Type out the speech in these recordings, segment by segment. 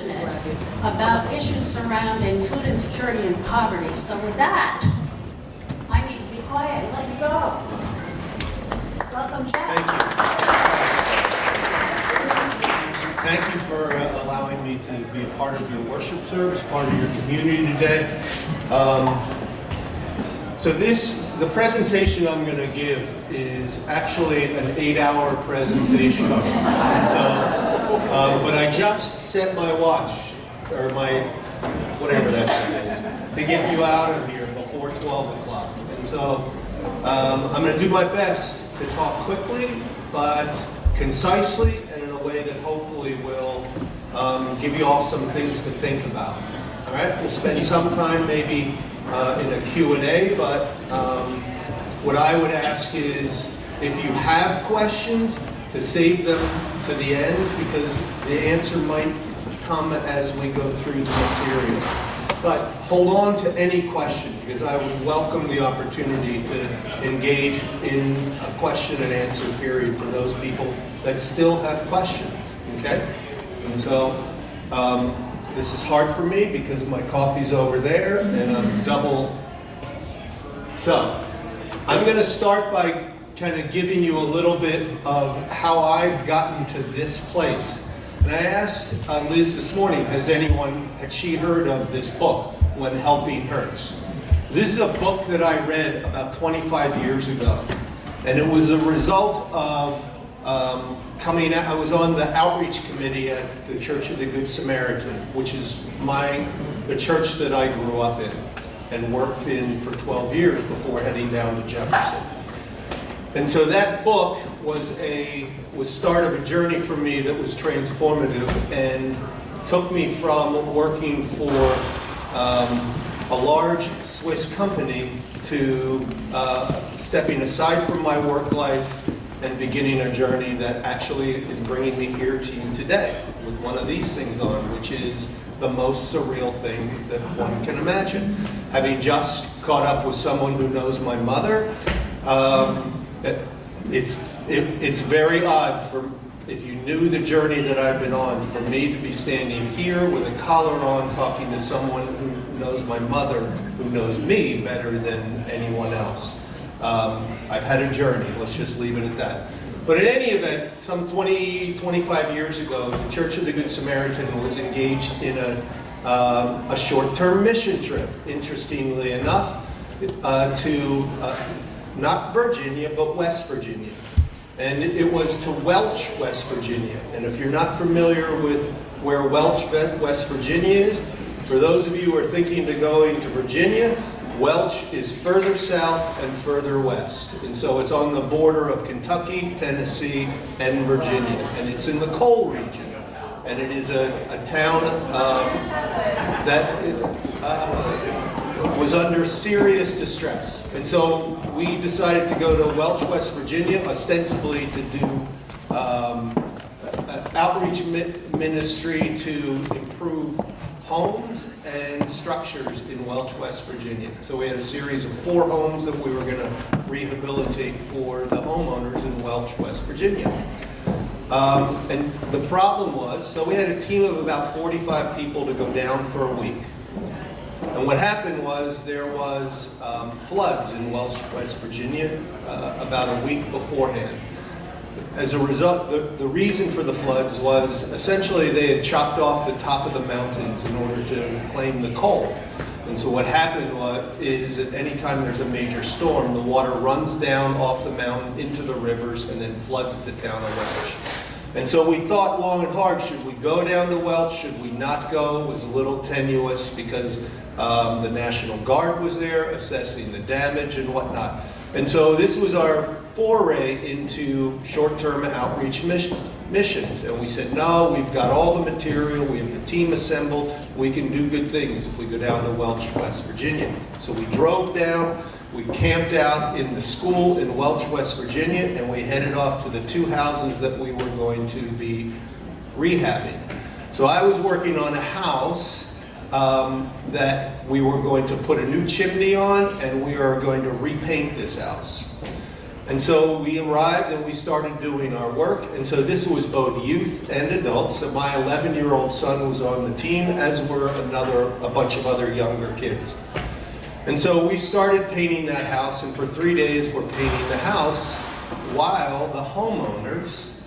passionate about issues surrounding food insecurity and poverty. So with that, I need to be quiet and let you go. Welcome, Jack. Thank you for allowing me to be a part of your worship service, part of your community today. The presentation I'm going to give is actually an 8-hour presentation. But I just set my watch, or my, whatever that thing is, to get you out of here before 12 o'clock. And so I'm going to do my best to talk quickly, but concisely, and in a way that hopefully will give you all some things to think about. All right, we'll spend some time maybe in a Q&A, but what I would ask is if you have questions, to save them to the end, because the answer might come as we go through the material. But hold on to any question, because I would welcome the opportunity to engage in a question and answer period for those people that still have questions, okay? And so this is hard for me because my coffee's over there and I'm double. So I'm going to start by kind of giving you a little bit of how I've gotten to this place. And I asked Liz this morning, had she heard of this book, When Helping Hurts? This is a book that I read about 25 years ago. And it was a result of coming out. I was on the outreach committee at the Church of the Good Samaritan, which is the church that I grew up in and worked in for 12 years before heading down to Jefferson. And so that book was start of a journey for me that was transformative and took me from working for a large Swiss company to stepping aside from my work life and beginning a journey that actually is bringing me here to you today with one of these things on, which is the most surreal thing that one can imagine. Having just caught up with someone who knows my mother, it's very odd if you knew the journey that I've been on, for me to be standing here with a collar on talking to someone who knows my mother, who knows me better than anyone else. I've had a journey, let's just leave it at that. But in any event, some 25 years ago, the Church of the Good Samaritan was engaged in a short-term mission trip, interestingly enough, to not Virginia, but West Virginia. And it was to Welch, West Virginia. And if you're not familiar with where Welch, West Virginia is, for those of you who are thinking to going to Virginia, Welch is further south and further west. And so it's on the border of Kentucky, Tennessee, and Virginia. And it's in the coal region. And it is a town that was under serious distress. And so we decided to go to Welch, West Virginia, ostensibly to do outreach ministry to improve homes and structures in Welch, West Virginia. So we had a series of 4 homes that we were going to rehabilitate for the homeowners in Welch, West Virginia. And the problem was, so we had a team of about 45 people to go down for a week. And what happened was there was floods in Welch, West Virginia about a week beforehand. As a result, the reason for the floods was essentially they had chopped off the top of the mountains in order to claim the coal. And so what happened is that anytime there's a major storm, the water runs down off the mountain into the rivers and then floods the town of Welch. And so we thought long and hard, should we go down to Welch, should we not go? It was a little tenuous because the National Guard was there assessing the damage and whatnot. And so this was our foray into short-term outreach missions. And we said, no, we've got all the material, we have the team assembled, we can do good things if we go down to Welch, West Virginia. So we drove down, we camped out in the school in Welch, West Virginia, and we headed off to the 2 houses that we were going to be rehabbing. So I was working on a house that we were going to put a new chimney on, and we are going to repaint this house. And so we arrived and we started doing our work. And so this was both youth and adults. So my 11-year-old son was on the team, as were a bunch of other younger kids. And so we started painting that house, and for 3 days we're painting the house while the homeowners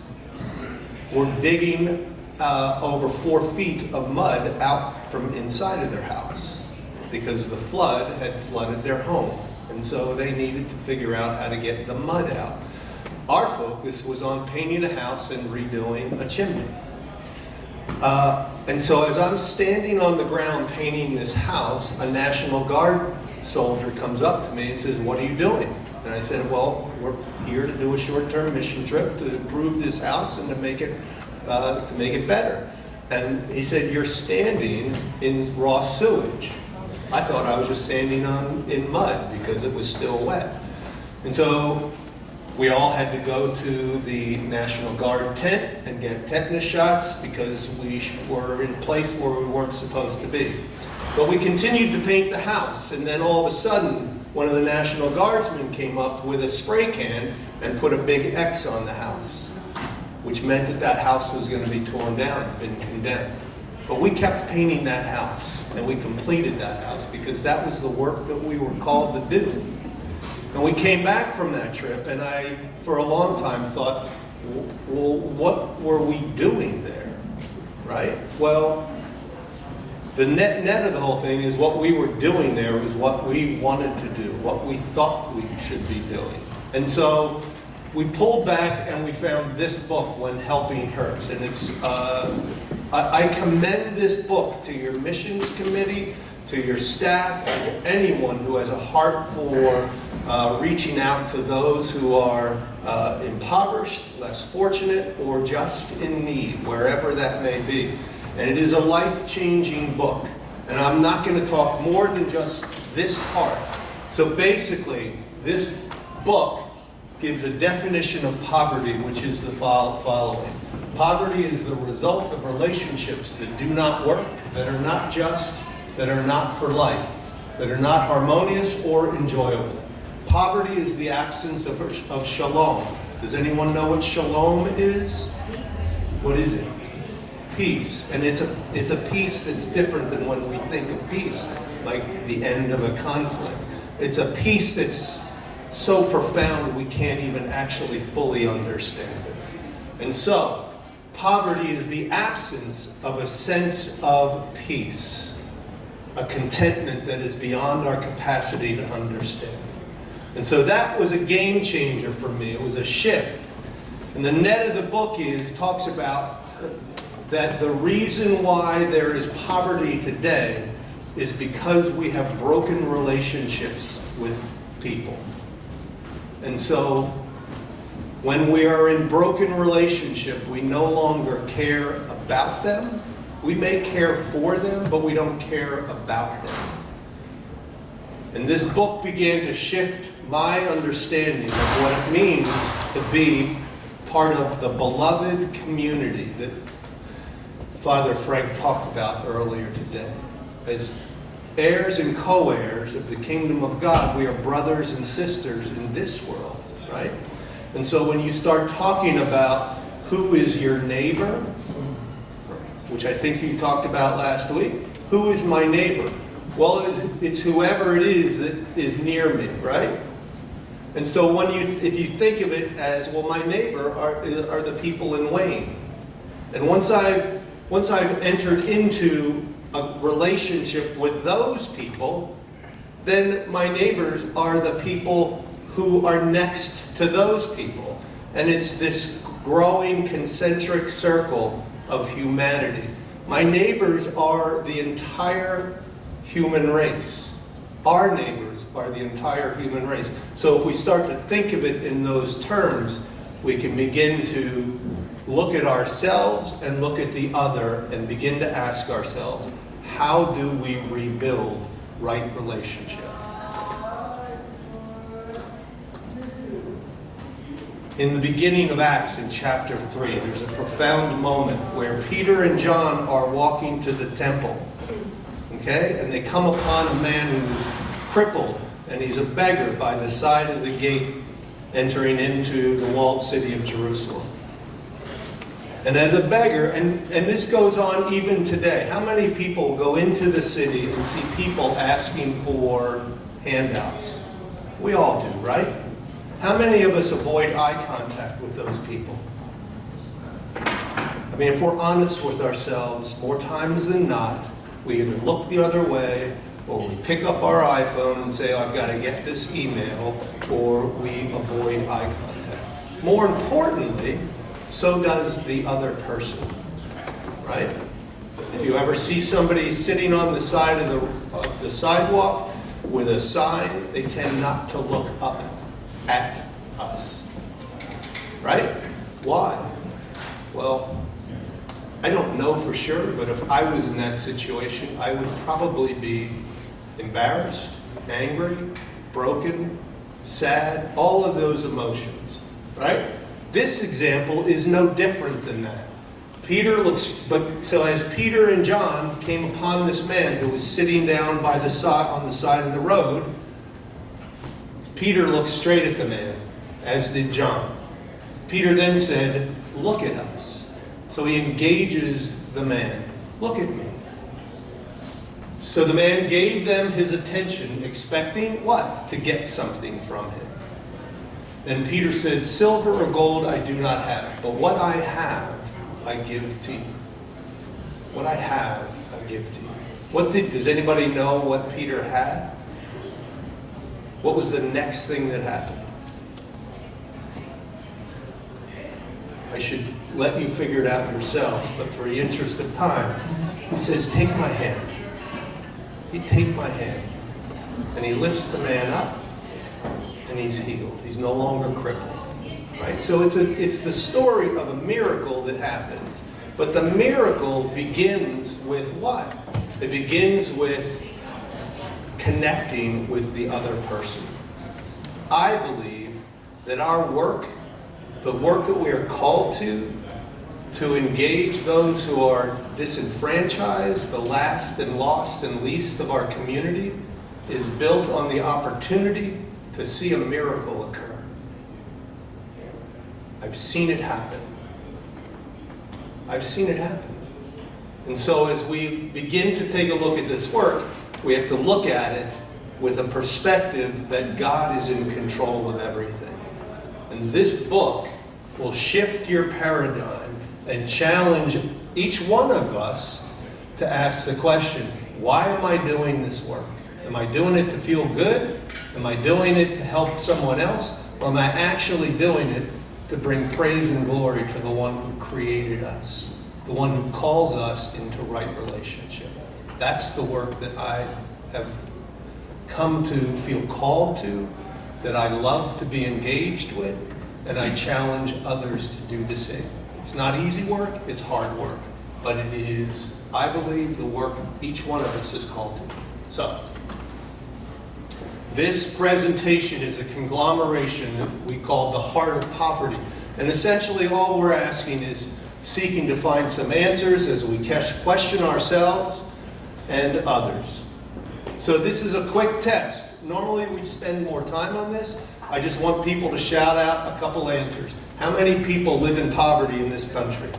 were digging over 4 feet of mud out from inside of their house because the flood had flooded their home. And so they needed to figure out how to get the mud out. Our focus was on painting a house and redoing a chimney. And so as I'm standing on the ground painting this house, a National Guard soldier comes up to me and says, "What are you doing?" And I said, "Well, we're here to do a short-term mission trip to improve this house and to make it better." And he said, "You're standing in raw sewage." I thought I was just standing in mud because it was still wet. And so we all had to go to the National Guard tent and get tetanus shots because we were in a place where we weren't supposed to be. But we continued to paint the house, and then all of a sudden, one of the National Guardsmen came up with a spray can and put a big X on the house, which meant that that house was going to be torn down, been condemned. But we kept painting that house, and we completed that house because that was the work that we were called to do. And we came back from that trip, and I, for a long time, thought, well, what were we doing there, right? Well, the net of the whole thing is what we were doing there was what we wanted to do, what we thought we should be doing. And so we pulled back and we found this book, When Helping Hurts. And it's, I commend this book to your missions committee, to your staff, and anyone who has a heart for reaching out to those who are impoverished, less fortunate, or just in need, wherever that may be. And it is a life-changing book. And I'm not going to talk more than just this part. So basically, this book gives a definition of poverty, which is the following. Poverty is the result of relationships that do not work, that are not just, that are not for life, that are not harmonious or enjoyable. Poverty is the absence of shalom. Does anyone know what shalom is? What is it? Peace. And it's a peace that's different than when we think of peace, like the end of a conflict. It's a peace that's so profound we can't even actually fully understand it. And so, poverty is the absence of a sense of peace, a contentment that is beyond our capacity to understand. And so that was a game changer for me. It was a shift. And the net of the book talks about that the reason why there is poverty today is because we have broken relationships with people. And so when we are in broken relationship, we no longer care about them. We may care for them, but we don't care about them. And this book began to shift my understanding of what it means to be part of the beloved community that Father Frank talked about earlier today. As heirs and co-heirs of the kingdom of God, we are brothers and sisters in this world, right? And so when you start talking about who is your neighbor, which I think you talked about last week, who is my neighbor? Well, it's whoever it is that is near me, right? And so if you think of it as, well, my neighbor are the people in Wayne. And once I've entered into a relationship with those people, then my neighbors are the people who are next to those people. And it's this growing concentric circle of humanity. My neighbors are the entire human race. Our neighbors are the entire human race. So if we start to think of it in those terms, we can begin to look at ourselves and look at the other and begin to ask ourselves, how do we rebuild right relationship? In the beginning of Acts in chapter 3, there's a profound moment where Peter and John are walking to the temple. Okay? And they come upon a man who's crippled, and he's a beggar by the side of the gate. entering into the walled city of Jerusalem. And as a beggar, and this goes on even today, how many people go into the city and see people asking for handouts? We all do, right? How many of us avoid eye contact with those people? I mean, if we're honest with ourselves, more times than not, we either look the other way, or we pick up our iPhone and say, oh, I've got to get this email, or we avoid eye contact. More importantly, so does the other person, right? If you ever see somebody sitting on the side of the sidewalk with a sign, they tend not to look up at us, right? Why? Well, I don't know for sure, but if I was in that situation, I would probably be embarrassed, angry, broken, sad, all of those emotions, right? This example is no different than that. So as Peter and John came upon this man who was sitting down by the side, on the side of the road, Peter looked straight at the man, as did John. Peter then said, look at us. So he engages the man. Look at me. So the man gave them his attention, expecting what? To get something from him. Then Peter said, silver or gold I do not have, but what I have I give to you. What I have I give to you. Does anybody know what Peter had? What was the next thing that happened? I should let you figure it out yourselves, but for the interest of time, he says, take my hand. He'd take my hand. And he lifts the man up, and he's healed. He's no longer crippled. Right? So it's the story of a miracle that happens. But the miracle begins with what? It begins with connecting with the other person. I believe that our work, the work that we are called to engage those who are disenfranchised, the last and lost and least of our community, is built on the opportunity to see a miracle occur. I've seen it happen. I've seen it happen. And so as we begin to take a look at this work, we have to look at it with a perspective that God is in control of everything. And this book will shift your paradigm and challenge each one of us to ask the question, why am I doing this work? Am I doing it to feel good? Am I doing it to help someone else? Or am I actually doing it to bring praise and glory to the one who created us, the one who calls us into right relationship? That's the work that I have come to feel called to, that I love to be engaged with, and I challenge others to do the same. It's not easy work, it's hard work, but it is, I believe, the work each one of us is called to. So, this presentation is a conglomeration that we call the heart of poverty. And essentially all we're asking is seeking to find some answers as we question ourselves and others. So this is a quick test. Normally we'd spend more time on this. I just want people to shout out a couple answers. How many people live in poverty in this country?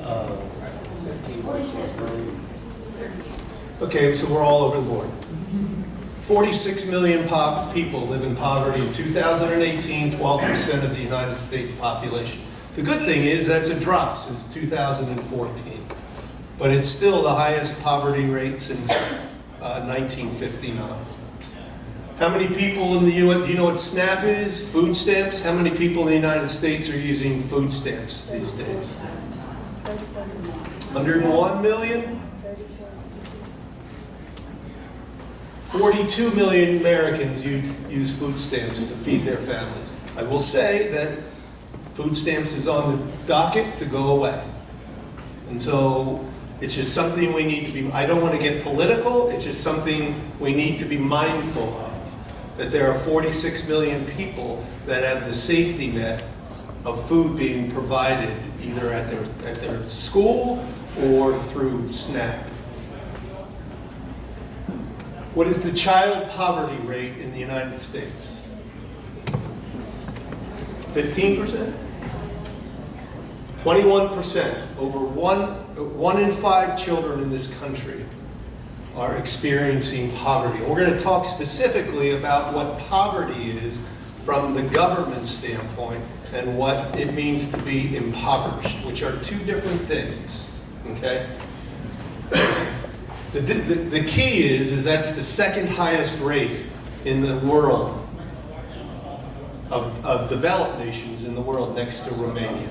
46 million. Okay, so we're all over the board. 46 million people live in poverty in 2018, 12% of the United States population. The good thing is that's a drop since 2014, but it's still the highest poverty rate since 1959. How many people in the U.S., do you know what SNAP is? Food stamps? How many people in the United States are using food stamps these days? 101 million? 42 million Americans use food stamps to feed their families. I will say that food stamps is on the docket to go away. And so it's just something we need to be, I don't want to get political, it's just something we need to be mindful of. That there are 46 million people that have the safety net of food being provided either at their school or through SNAP. What is the child poverty rate in the United States? 15%? 21%. Over one in 5 children in this country are experiencing poverty. We're going to talk specifically about what poverty is from the government standpoint and what it means to be impoverished, which are two different things, okay? The key is that's the second highest rate in the world of developed nations in the world, next to Romania.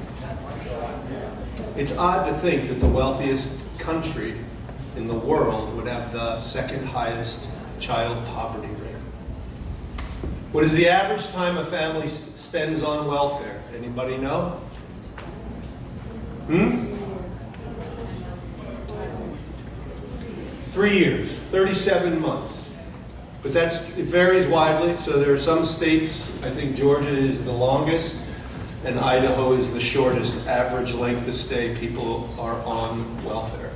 It's odd to think that the wealthiest country in the world would have the second highest child poverty rate. What is the average time a family spends on welfare? Anybody know? 3 years, 37 months. But it varies widely. So there are some states, I think Georgia is the longest, and Idaho is the shortest average length of stay people are on welfare.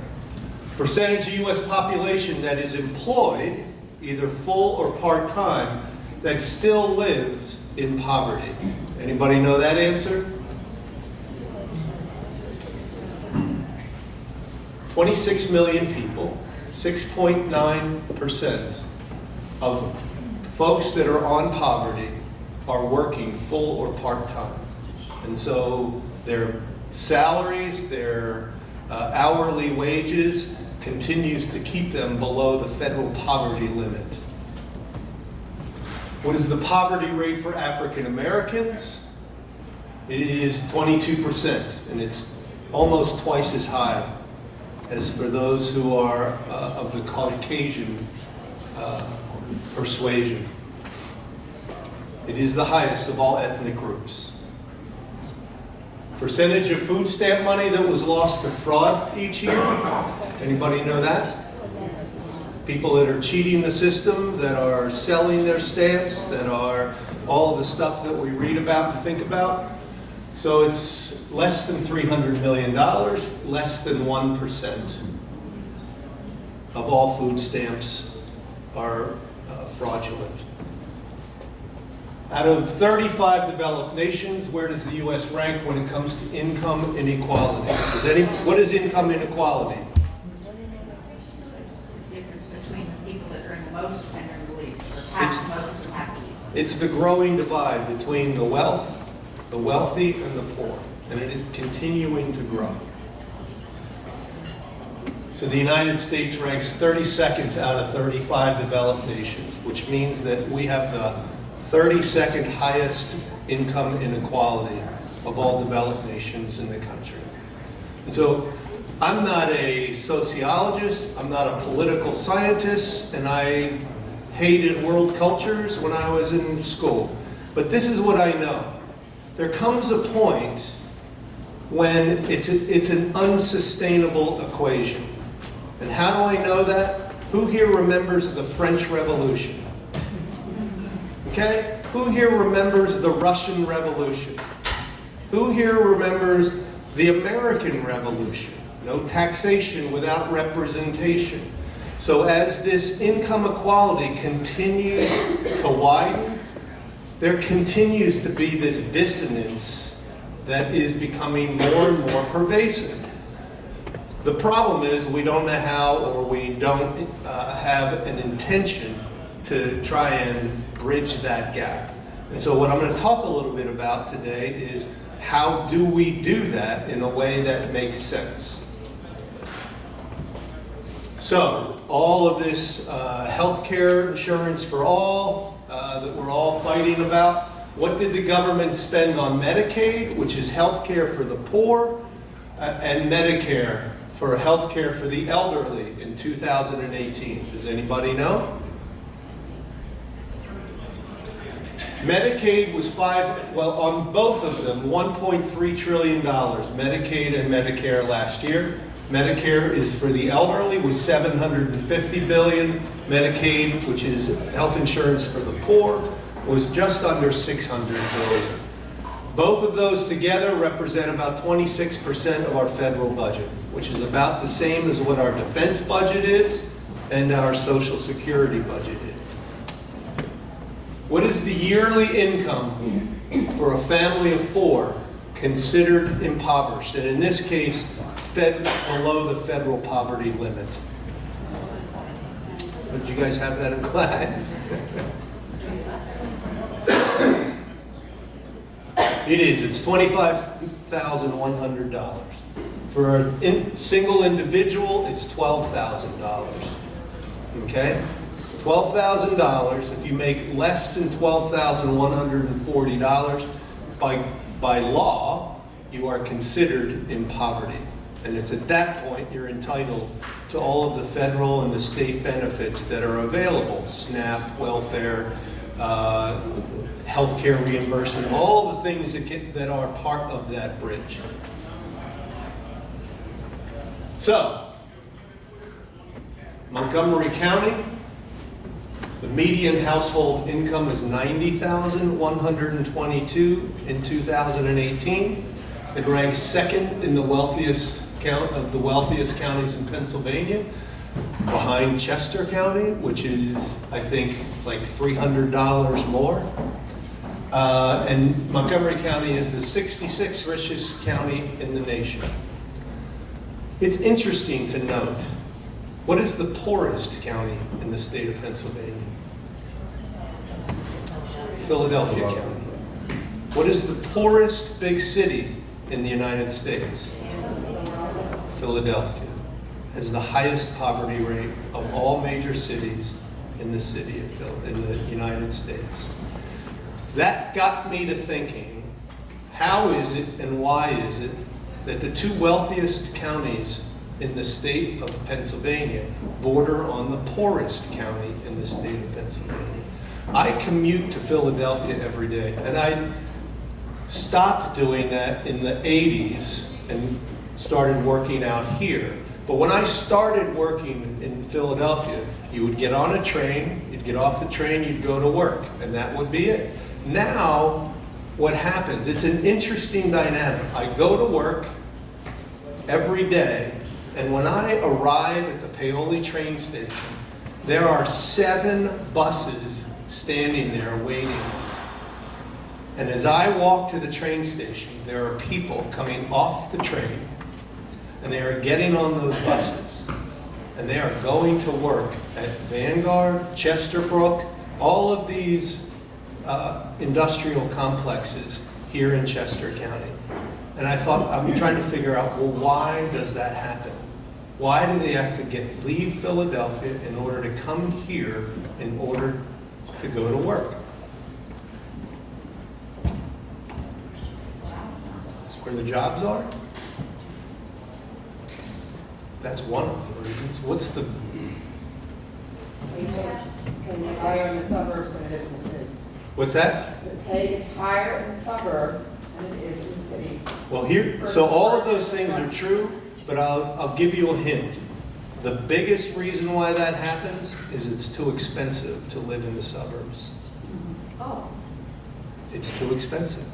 Percentage of U.S. population that is employed, either full or part-time, that still lives in poverty. Anybody know that answer? 26 million people, 6.9% of folks that are on poverty are working full or part-time. And so their salaries, their hourly wages continues to keep them below the federal poverty limit. What is the poverty rate for African Americans? It is 22%, and it's almost twice as high as for those who are of the Caucasian persuasion. It is the highest of all ethnic groups. Percentage of food stamp money that was lost to fraud each year. Anybody know that? People that are cheating the system, that are selling their stamps, that are all the stuff that we read about and think about. So it's less than $300 million, less than 1% of all food stamps are fraudulent. Out of 35 developed nations, where does the U.S. rank when it comes to income inequality? What is income inequality? The difference between the people that earn the most and earn the least, or half the most and half the least. It's the growing divide between the wealthy, and the poor, and it is continuing to grow. So the United States ranks 32nd out of 35 developed nations, which means that we have the 32nd highest income inequality of all developed nations in the country. And so I'm not a sociologist, I'm not a political scientist, and I hated world cultures when I was in school. But this is what I know. There comes a point when it's an unsustainable equation. And how do I know that? Who here remembers the French Revolution? Okay? Who here remembers the Russian Revolution? Who here remembers the American Revolution? No taxation without representation. So as this income equality continues to widen, there continues to be this dissonance that is becoming more and more pervasive. The problem is we don't know how, or we don't have an intention to try and bridge that gap. And so what I'm going to talk a little bit about today is how do we do that in a way that makes sense. So all of this healthcare insurance for all that we're all fighting about, what did the government spend on Medicaid, which is healthcare for the poor, and Medicare for healthcare for the elderly in 2018? Does anybody know? Medicaid was on both of them, $1.3 trillion, Medicaid and Medicare last year. Medicare is for the elderly was $750 billion. Medicaid, which is health insurance for the poor, was just under $600 billion. Both of those together represent about 26% of our federal budget, which is about the same as what our defense budget is and our Social Security budget is. What is the yearly income for a family of 4 considered impoverished, and in this case, below the federal poverty limit. Did you guys have that in class? It is. It's $25,100. For a single individual, it's $12,000. Okay? $12,000. If you make less than $12,140, by law, you are considered in poverty. And it's at that point you're entitled to all of the federal and the state benefits that are available: SNAP, welfare, healthcare reimbursement, all the things that are part of that bridge. So, Montgomery County, the median household income is $90,122 in 2018. It ranks second in the wealthiest counties in Pennsylvania, behind Chester County, which is, I think, like $300 more. And Montgomery County is the 66th richest county in the nation. It's interesting to note, what is the poorest county in the state of Pennsylvania? Philadelphia County. What is the poorest big city in the United States? Philadelphia has the highest poverty rate of all major cities in the United States. That got me to thinking, how is it and why is it that the 2 wealthiest counties in the state of Pennsylvania border on the poorest county in the state of Pennsylvania? I commute to Philadelphia every day, and I stopped doing that in the 80s and started working out here. But when I started working in Philadelphia, you would get on a train, you'd get off the train, you'd go to work, and that would be it. Now, what happens, it's an interesting dynamic. I go to work every day, and when I arrive at the Paoli train station, there are 7 buses standing there waiting. And as I walk to the train station, there are people coming off the train, and they are getting on those buses, and they are going to work at Vanguard, Chesterbrook, all of these industrial complexes here in Chester County. And I thought, I'm trying to figure out, well, why does that happen? Why do they have to leave Philadelphia in order to come here in order to go to work? That's where the jobs are? That's one of the reasons. What's the... It's higher in the suburbs than it is in the city. What's that? The pay is higher in the suburbs than it is in the city. Well, so all of those things are true, but I'll give you a hint. The biggest reason why that happens is it's too expensive to live in the suburbs. Oh. It's too expensive,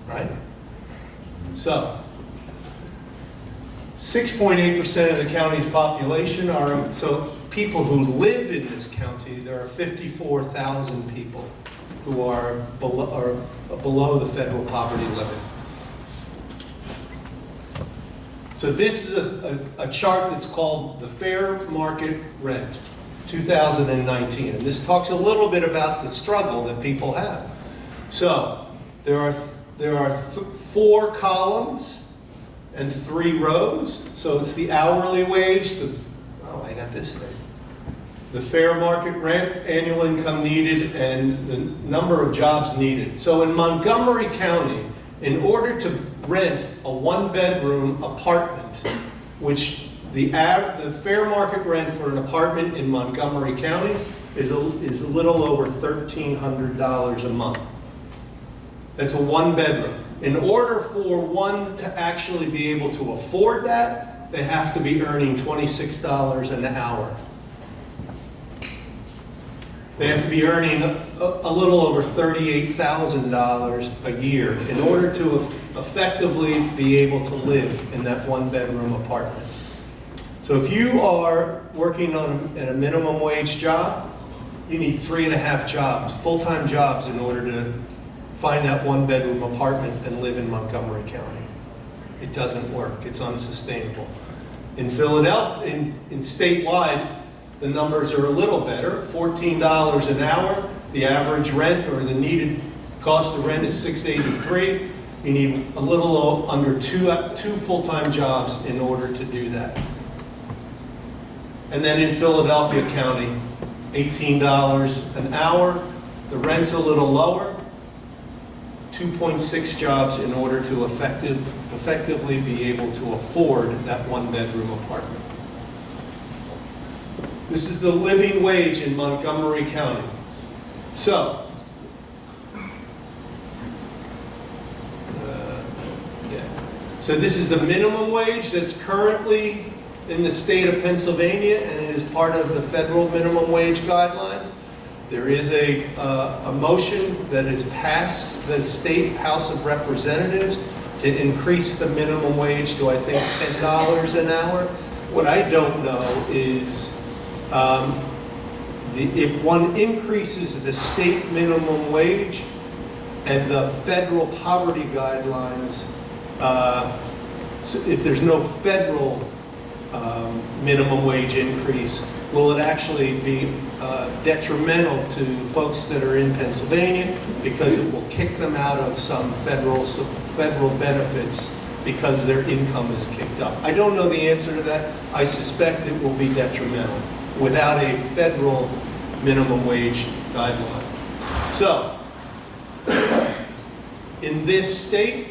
right? So, 6.8% of the county's population are, so people who live in this county, there are 54,000 people who are below the federal poverty limit. So this is a chart that's called the Fair Market Rent, 2019. And this talks a little bit about the struggle that people have. So there are 4 columns and 3 rows. So it's the hourly wage, I got this thing. The fair market rent, annual income needed, and the number of jobs needed. So in Montgomery County, in order to rent a 1-bedroom apartment, which the fair market rent for an apartment in Montgomery County is a little over $1,300 a month. That's a 1-bedroom. In order for one to actually be able to afford that, they have to be earning $26 an hour. They have to be earning a little over $38,000 a year in order to effectively be able to live in that 1-bedroom apartment. So if you are working in a minimum wage job, you need 3.5 jobs, full-time jobs, in order to find that one-bedroom apartment and live in Montgomery County. It doesn't work. It's unsustainable. In Philadelphia, in statewide, the numbers are a little better. $14 an hour. The average rent or the needed cost of rent is $683. You need a little under two full-time jobs in order to do that. And then in Philadelphia County, $18 an hour. The rent's a little lower. 2.6 jobs in order to effectively be able to afford that one-bedroom apartment. This is the living wage in Montgomery County. So, so this is the minimum wage that's currently in the state of Pennsylvania, and it is part of the federal minimum wage guidelines. There is a motion that has passed the State House of Representatives to increase the minimum wage to, I think, $10 an hour. What I don't know is if one increases the state minimum wage and the federal poverty guidelines, so if there's no federal minimum wage increase, will it actually be detrimental to folks that are in Pennsylvania because it will kick them out of some federal benefits because their income is kicked up? I don't know the answer to that. I suspect it will be detrimental without a federal minimum wage guideline. So, in this state,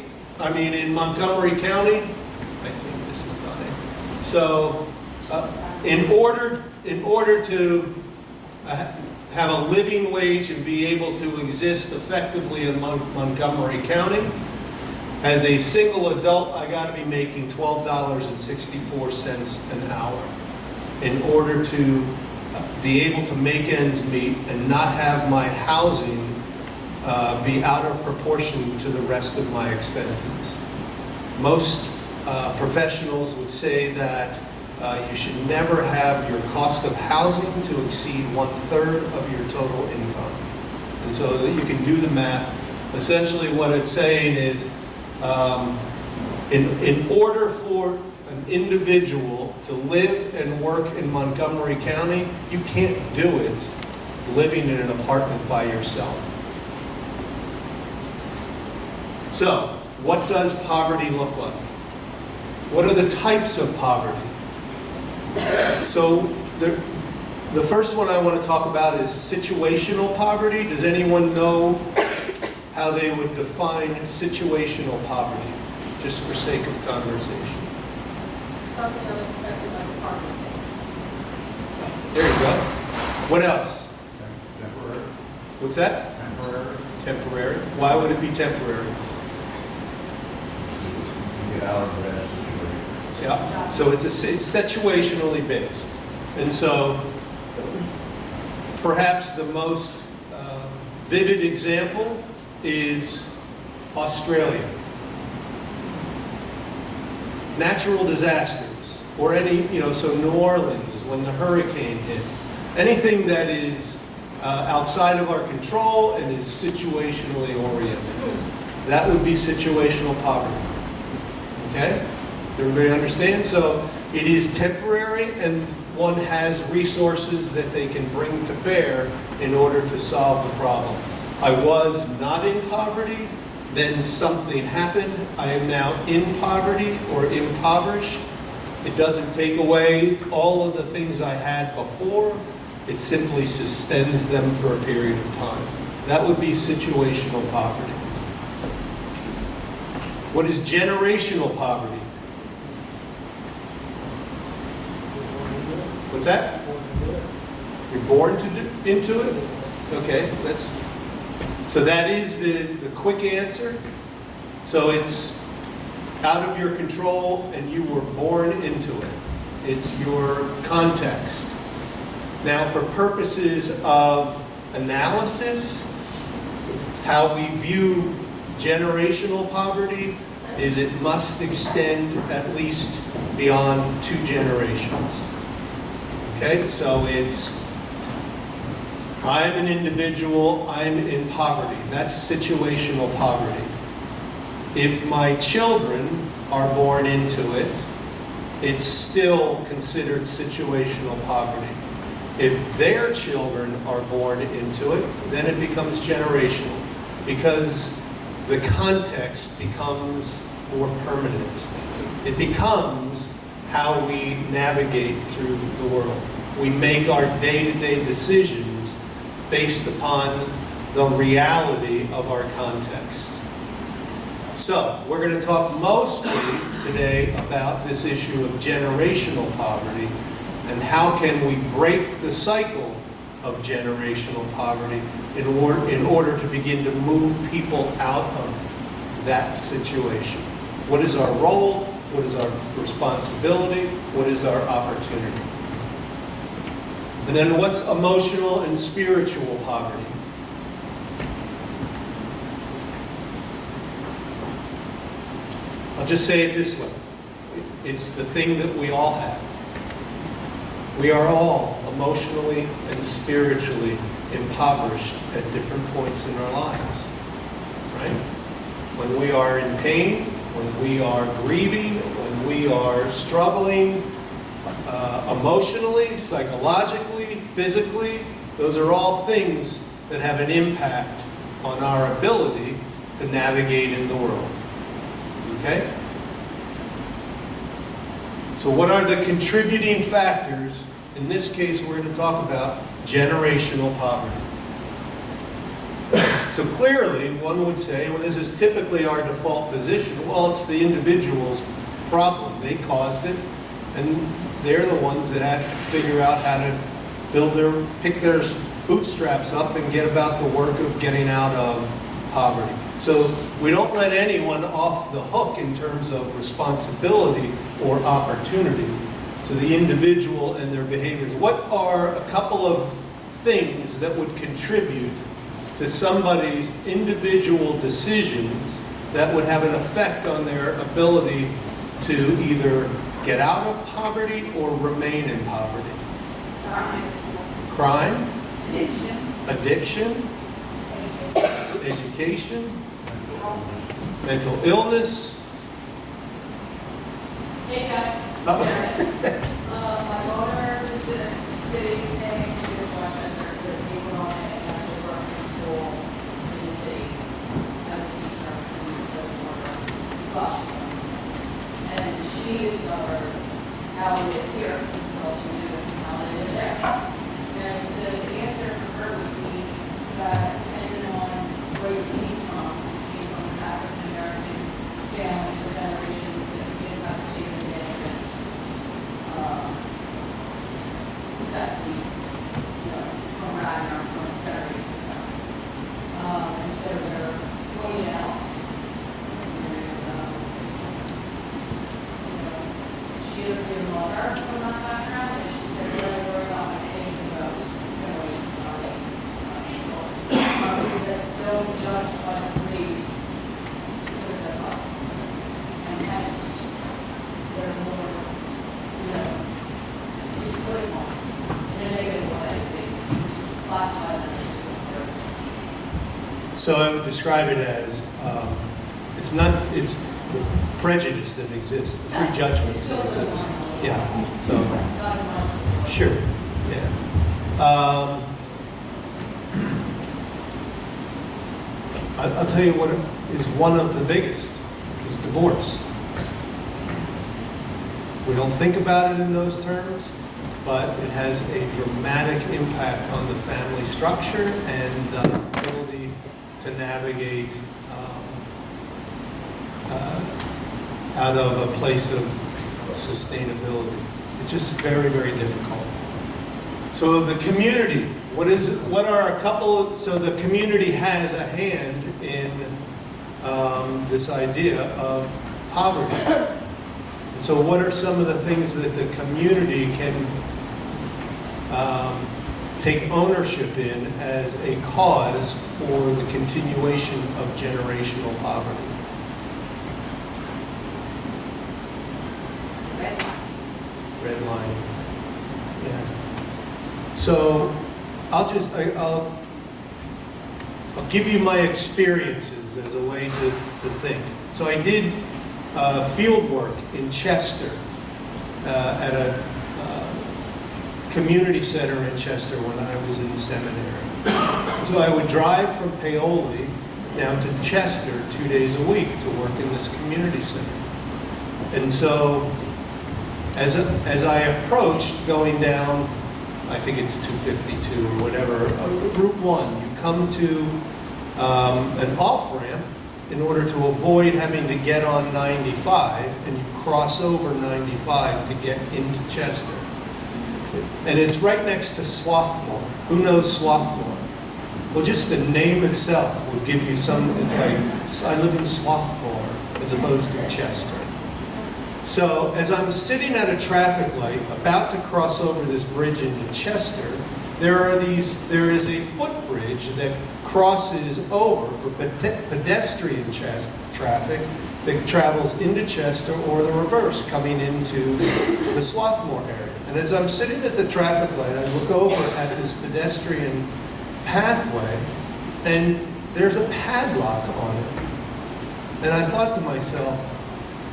in Montgomery County, I think this is about it. So, in order to have a living wage and be able to exist effectively in Montgomery County, as a single adult, I got to be making $12.64 an hour in order to be able to make ends meet and not have my housing be out of proportion to the rest of my expenses. Most professionals would say that you should never have your cost of housing to exceed 1/3 of your total income. And so that you can do the math. Essentially what it's saying is, in order for an individual to live and work in Montgomery County, you can't do it living in an apartment by yourself. So, what does poverty look like? What are the types of poverty? So, the first one I want to talk about is situational poverty. Does anyone know how they would define situational poverty, just for sake of conversation? Something unexpected like a parking. There you go. What else? Temporary. What's that? Temporary. Temporary. Why would it be temporary? You get out of that situation. Yeah. So it's situationally based, and so perhaps the most vivid example is Australia. Natural disasters, or any, so New Orleans, when the hurricane hit, anything that is outside of our control and is situationally oriented, that would be situational poverty. Okay? Everybody understand? So it is temporary, and one has resources that they can bring to bear in order to solve the problem. I was not in poverty, then something happened. I am now in poverty or impoverished. It doesn't take away all of the things I had before. It simply suspends them for a period of time. That would be situational poverty. What is generational poverty? What's that? You're born into it? Okay, so that is the quick answer. So it's out of your control and you were born into it. It's your context. Now, for purposes of analysis, how we view generational poverty is it must extend at least beyond 2 generations. Okay, so it's I'm an individual, I'm in poverty. That's situational poverty. If my children are born into it, it's still considered situational poverty. If their children are born into it, then it becomes generational, because the context becomes more permanent. It becomes how we navigate through the world. We make our day-to-day decisions based upon the reality of our context. So, we're going to talk mostly today about this issue of generational poverty and how can we break the cycle of generational poverty in order to begin to move people out of that situation. What is our role? What is our responsibility? What is our opportunity? And then what's emotional and spiritual poverty? I'll just say it this way. It's the thing that we all have. We are all emotionally and spiritually impoverished at different points in our lives, right? When we are in pain, when we are grieving, when we are struggling emotionally, psychologically, physically, those are all things that have an impact on our ability to navigate in the world. Okay? So what are the contributing factors? In this case, we're going to talk about generational poverty. So clearly, one would say, well, this is typically our default position. Well, it's the individual's problem. They caused it, and they're the ones that have to figure out how to pick their bootstraps up and get about the work of getting out of poverty. So we don't let anyone off the hook in terms of responsibility or opportunity. So the individual and their behaviors. What are a couple of things that would contribute to somebody's individual decisions that would have an effect on their ability to either get out of poverty or remain in poverty? Crime, addiction, education, mental illness. Hey, guys. Oh. My daughter is in a city thing, she just watched her, the people on it, and actually worked in school in the city. As a teacher, but, and she discovered how we live here, this is all she knew, how they live there. And so the answer for her would be that depending on where you came from an African American family for generations, that we didn't have to see the benefits that we, from where I am, from generations ago. And so they're going out. And, she lived in water from my background, and she said, what I worry about my age the most, that don't judge by the police with their life. And hence, they're more, just put it on. In a negative way, they classify them as conservative. So I would describe it as, it's the prejudice that exists, the prejudgments that exist. Yeah, so, sure, yeah. I'll tell you what is one of the biggest, is divorce. We don't think about it in those terms, but it has a dramatic impact on the family structure and the ability to navigate out of a place of sustainability. It's just very, very difficult. So the community, what are a couple of, so the community has a hand in this idea of poverty. And so what are some of the things that the community can take ownership in as a cause for the continuation of generational poverty? Redlining. Yeah. So I'll give you my experiences as a way to think. So I did field work in Chester at a community center in Chester when I was in seminary. So I would drive from Paoli down to Chester 2 days a week to work in this community center. And so as I approached going down, I think it's 252 or whatever, Route 1, you come to an off-ramp in order to avoid having to get on 95, and you cross over 95 to get into Chester. And it's right next to Swarthmore. Who knows Swarthmore? Well, just the name itself would give you some, it's like, I live in Swarthmore as opposed to Chester. So as I'm sitting at a traffic light, about to cross over this bridge into Chester, there is a footbridge that crosses over for pedestrian traffic that travels into Chester or the reverse, coming into the Swarthmore area. And as I'm sitting at the traffic light, I look over at this pedestrian pathway, and there's a padlock on it. And I thought to myself,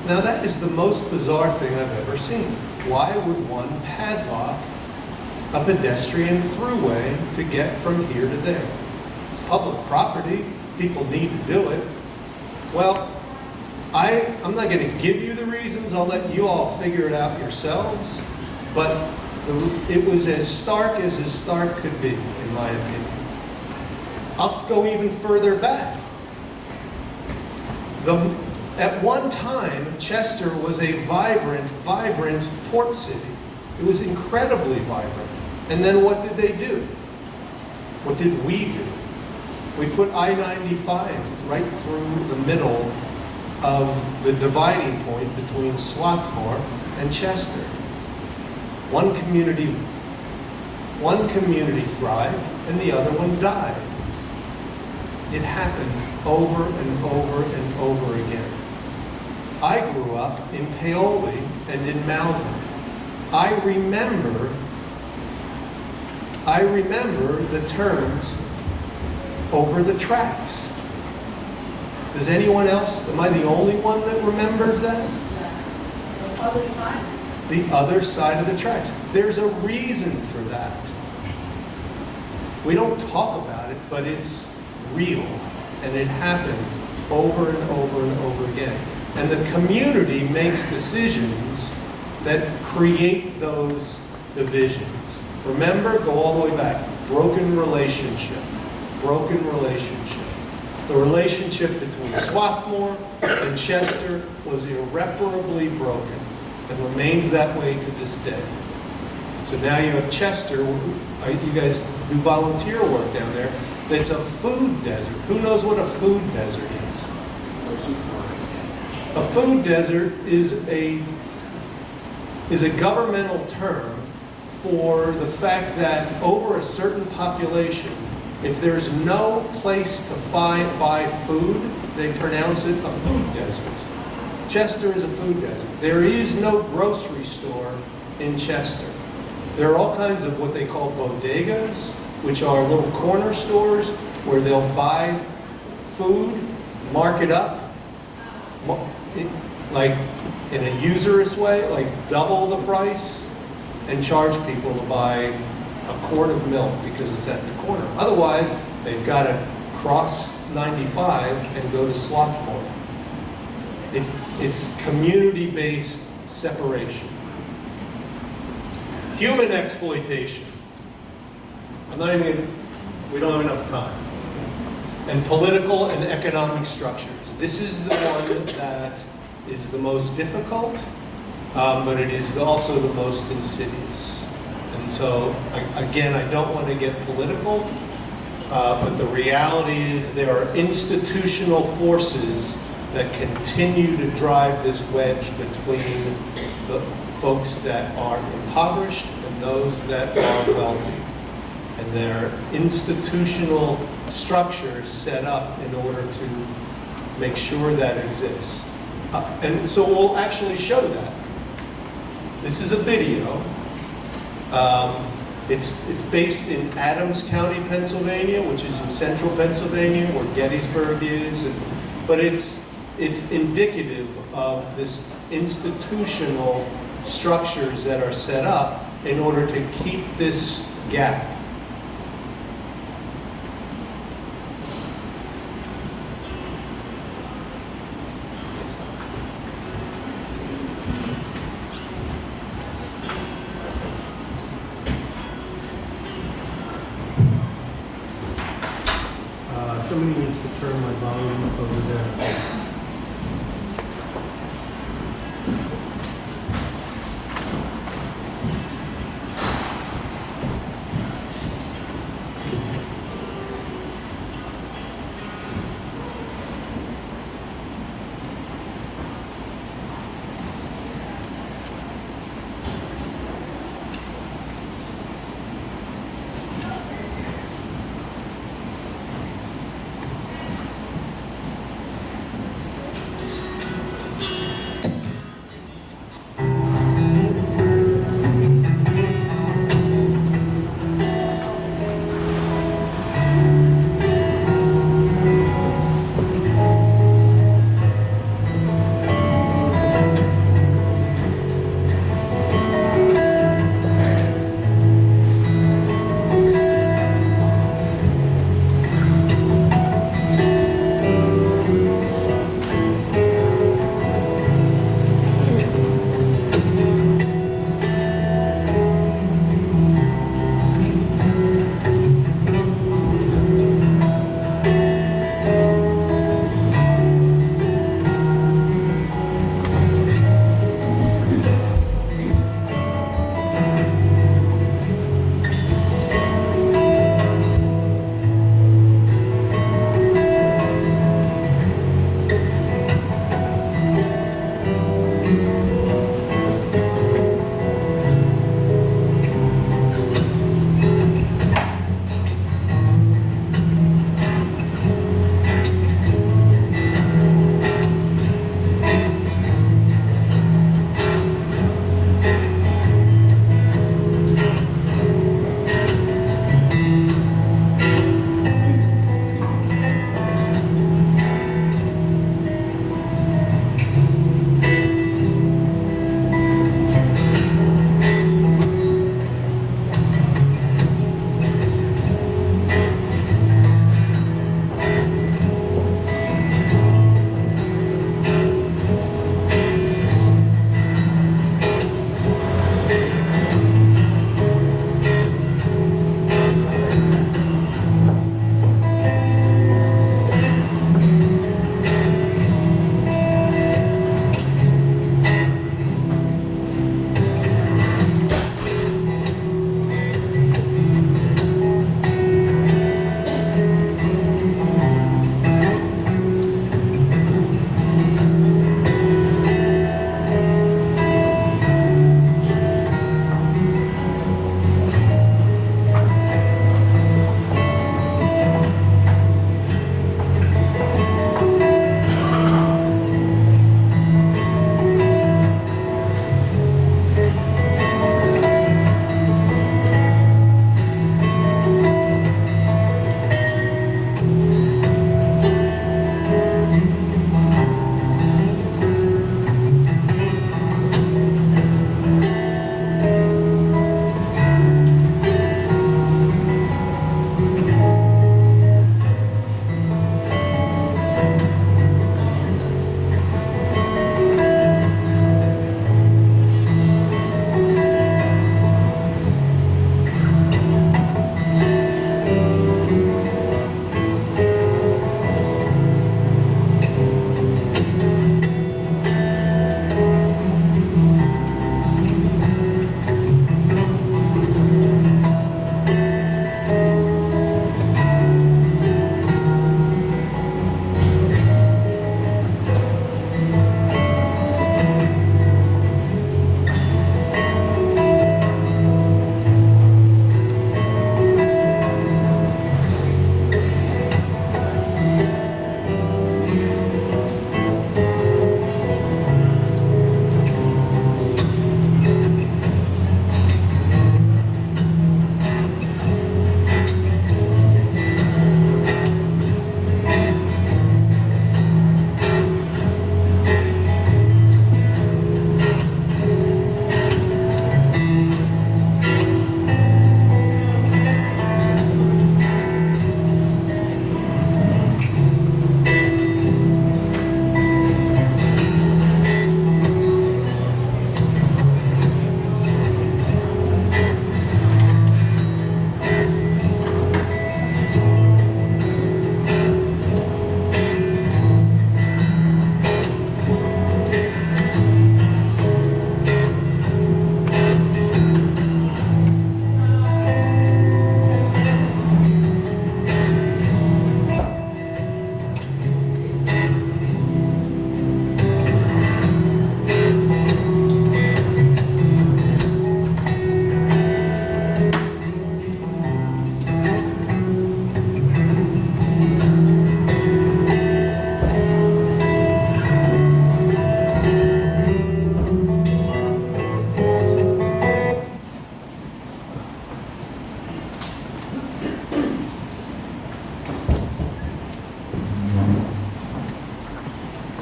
now that is the most bizarre thing I've ever seen. Why would one padlock a pedestrian throughway to get from here to there? It's public property. People need to do it. Well, I'm not going to give you the reasons. I'll let you all figure it out yourselves. But it was as stark could be, in my opinion. I'll go even further back. At one time, Chester was a vibrant port city. It was incredibly vibrant. And then what did they do? What did we do? We put I-95 right through the middle of the dividing point between Swarthmore and Chester. One community thrived and the other one died. It happens over and over and over again. I grew up in Paoli and in Malvern. I remember the terms over the tracks. Does anyone else, am I the only one that remembers that? The other side. The other side of the tracks. There's a reason for that. We don't talk about it, but it's real, and it happens over and over and over again. And the community makes decisions that create those divisions. Remember, go all the way back. Broken relationship. Broken relationship. The relationship between Swarthmore and Chester was irreparably broken and remains that way to this day. So now you have Chester, you guys do volunteer work down there, that's a food desert. Who knows what a food desert is? A food desert is a governmental term for the fact that over a certain population, if there's no place to buy food, they pronounce it a food desert. Chester is a food desert. There is no grocery store in Chester. There are all kinds of what they call bodegas, which are little corner stores where they'll buy food, mark it up, like in a usurious way, like double the price, and charge people to buy a quart of milk because it's at the corner. Otherwise, they've got to cross 95 and go to Swarthmore. It's community-based separation. Human exploitation. We don't have enough time. And political and economic structures. This is the one that is the most difficult, but it is also the most insidious. And so, again, I don't want to get political, but the reality is there are institutional forces that continue to drive this wedge between the folks that are impoverished and those that are wealthy. And there are institutional structures set up in order to make sure that exists. And so we'll actually show that. This is a video. It's based in Adams County, Pennsylvania, which is in central Pennsylvania, where Gettysburg is. But it's indicative of this institutional structures that are set up in order to keep this gap. Somebody needs to turn my volume up over there.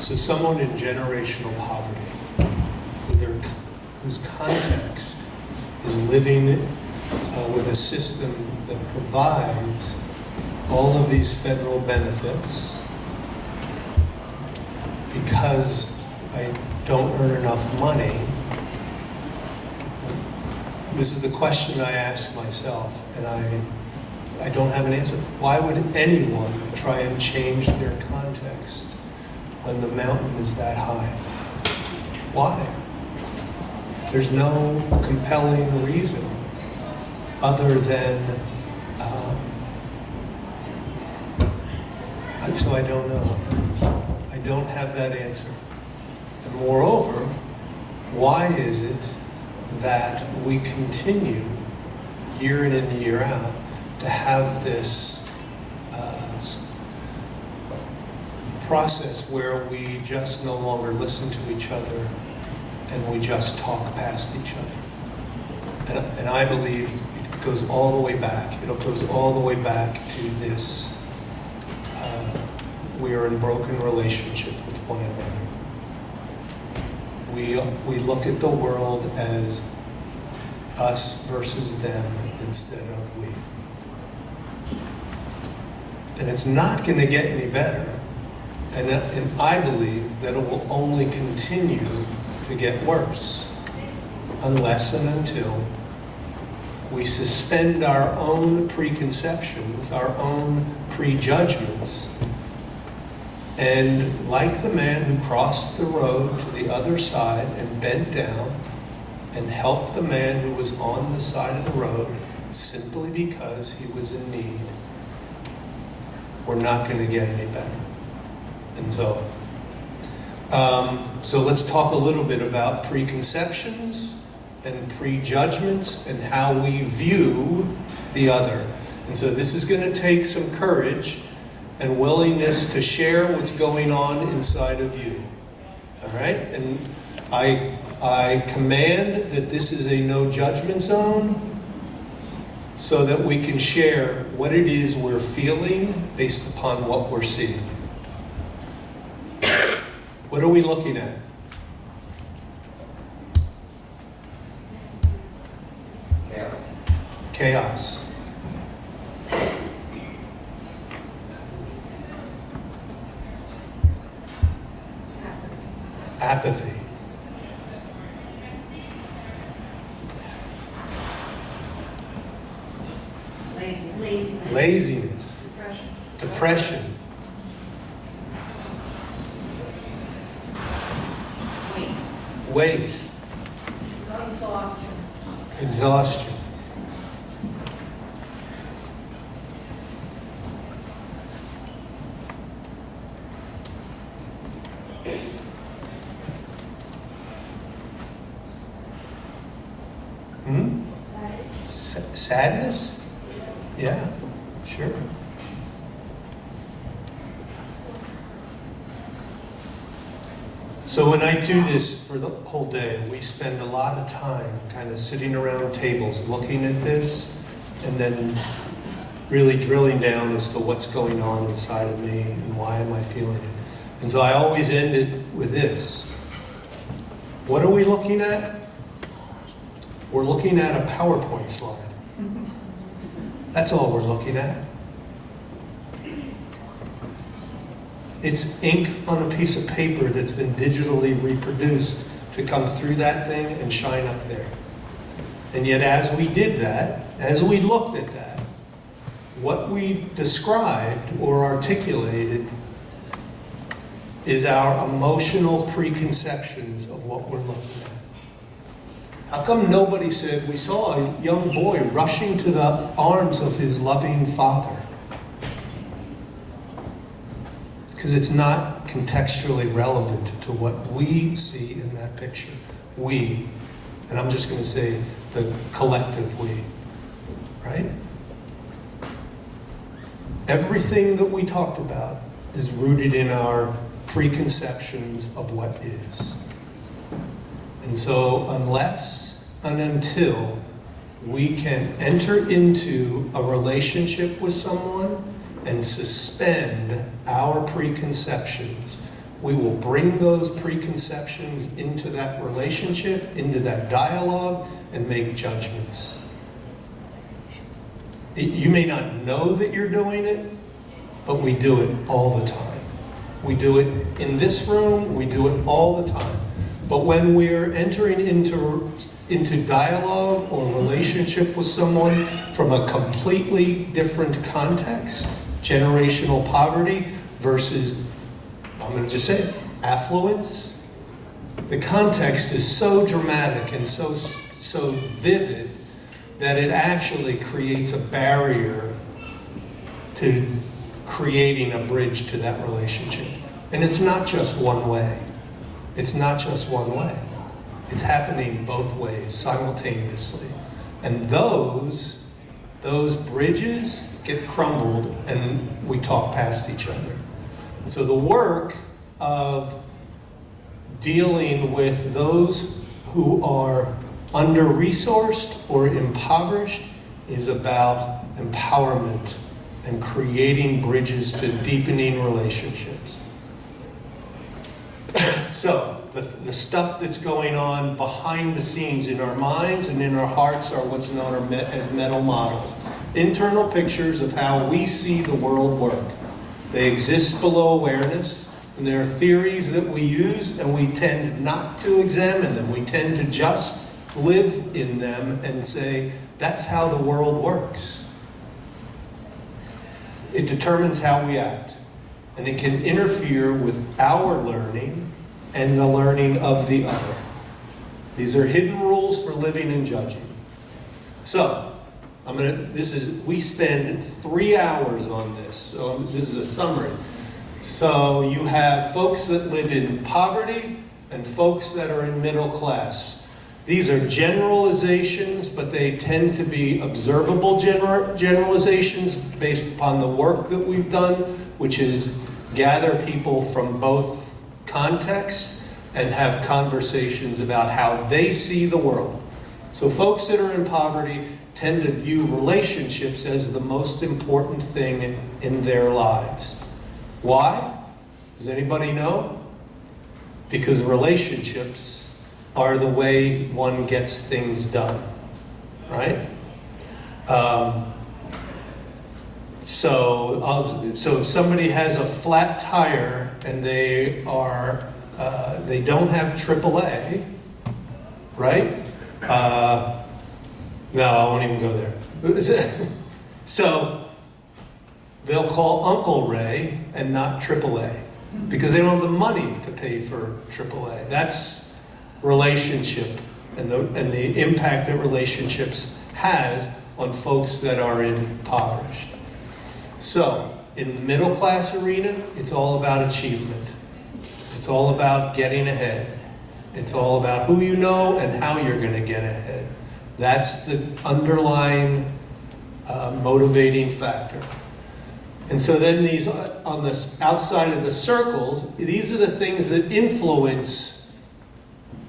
So someone in generational poverty, whose context is living with a system that provides all of these federal benefits because I don't earn enough money. This is the question I ask myself, and I don't have an answer. Why would anyone try and change their context when the mountain is that high? Why? There's no compelling reason other than, so I don't know. I don't have that answer. And moreover, why is it that we continue year in and year out to have this process where we just no longer listen to each other and we just talk past each other? And I believe it goes all the way back. It goes all the way back to this, we are in broken relationship with one another. We look at the world as us versus them instead of we. And it's not going to get any better. And I believe that it will only continue to get worse unless and until we suspend our own preconceptions, our own prejudgments, and like the man who crossed the road to the other side and bent down and helped the man who was on the side of the road simply because he was in need, we're not going to get any better. And so let's talk a little bit about preconceptions and prejudgments and how we view the other. And so this is going to take some courage and willingness to share what's going on inside of you. All right? And I command that this is a no judgment zone so that we can share what it is we're feeling based upon what we're seeing. What are we looking at? Chaos. Apathy. Laziness. Depression. Waste. Exhaustion. Sadness? Yeah, sure. So when I do this for the whole day, we spend a lot of time kind of sitting around tables looking at this and then really drilling down as to what's going on inside of me and why am I feeling it. And so I always end it with this. What are we looking at? We're looking at a PowerPoint slide. That's all we're looking at. It's ink on a piece of paper that's been digitally reproduced to come through that thing and shine up there. And yet as we did that, as we looked at that, what we described or articulated is our emotional preconceptions of what we're looking at. How come nobody said, we saw a young boy rushing to the arms of his loving father? Because it's not contextually relevant to what we see in that picture. We, and I'm just going to say the collective we, right? Everything that we talked about is rooted in our preconceptions of what is. And so unless and until we can enter into a relationship with someone and suspend our preconceptions, we will bring those preconceptions into that relationship, into that dialogue, and make judgments. You may not know that you're doing it, but we do it all the time. We do it in this room, we do it all the time. But when we're entering into dialogue or relationship with someone from a completely different context, generational poverty versus, I'm going to just say it, affluence, the context is so dramatic and so vivid that it actually creates a barrier to creating a bridge to that relationship. And it's not just one way. It's not just one way. It's happening both ways simultaneously. And those bridges get crumbled and we talk past each other. And so the work of dealing with those who are under-resourced or impoverished is about empowerment and creating bridges to deepening relationships. So, the stuff that's going on behind the scenes in our minds and in our hearts are what's known as mental models. Internal pictures of how we see the world work. They exist below awareness, and there are theories that we use, and we tend not to examine them. We tend to just live in them and say, that's how the world works. It determines how we act, and it can interfere with our learning and the learning of the other. These are hidden rules for living and judging. So, we spend 3 hours on this, so this is a summary. So you have folks that live in poverty and folks that are in middle class. These are generalizations, but they tend to be observable generalizations based upon the work that we've done, which is gather people from both contexts and have conversations about how they see the world. So folks that are in poverty tend to view relationships as the most important thing in their lives. Why? Does anybody know? Because relationships are the way one gets things done, right? So if somebody has a flat tire and they don't have AAA, right? No, I won't even go there. So they'll call Uncle Ray and not AAA because they don't have the money to pay for AAA. That's relationship and the impact that relationships has on folks that are impoverished. So, in the middle class arena, it's all about achievement. It's all about getting ahead. It's all about who you know and how you're going to get ahead. That's the underlying motivating factor. And so then these, on the outside of the circles, these are the things that influence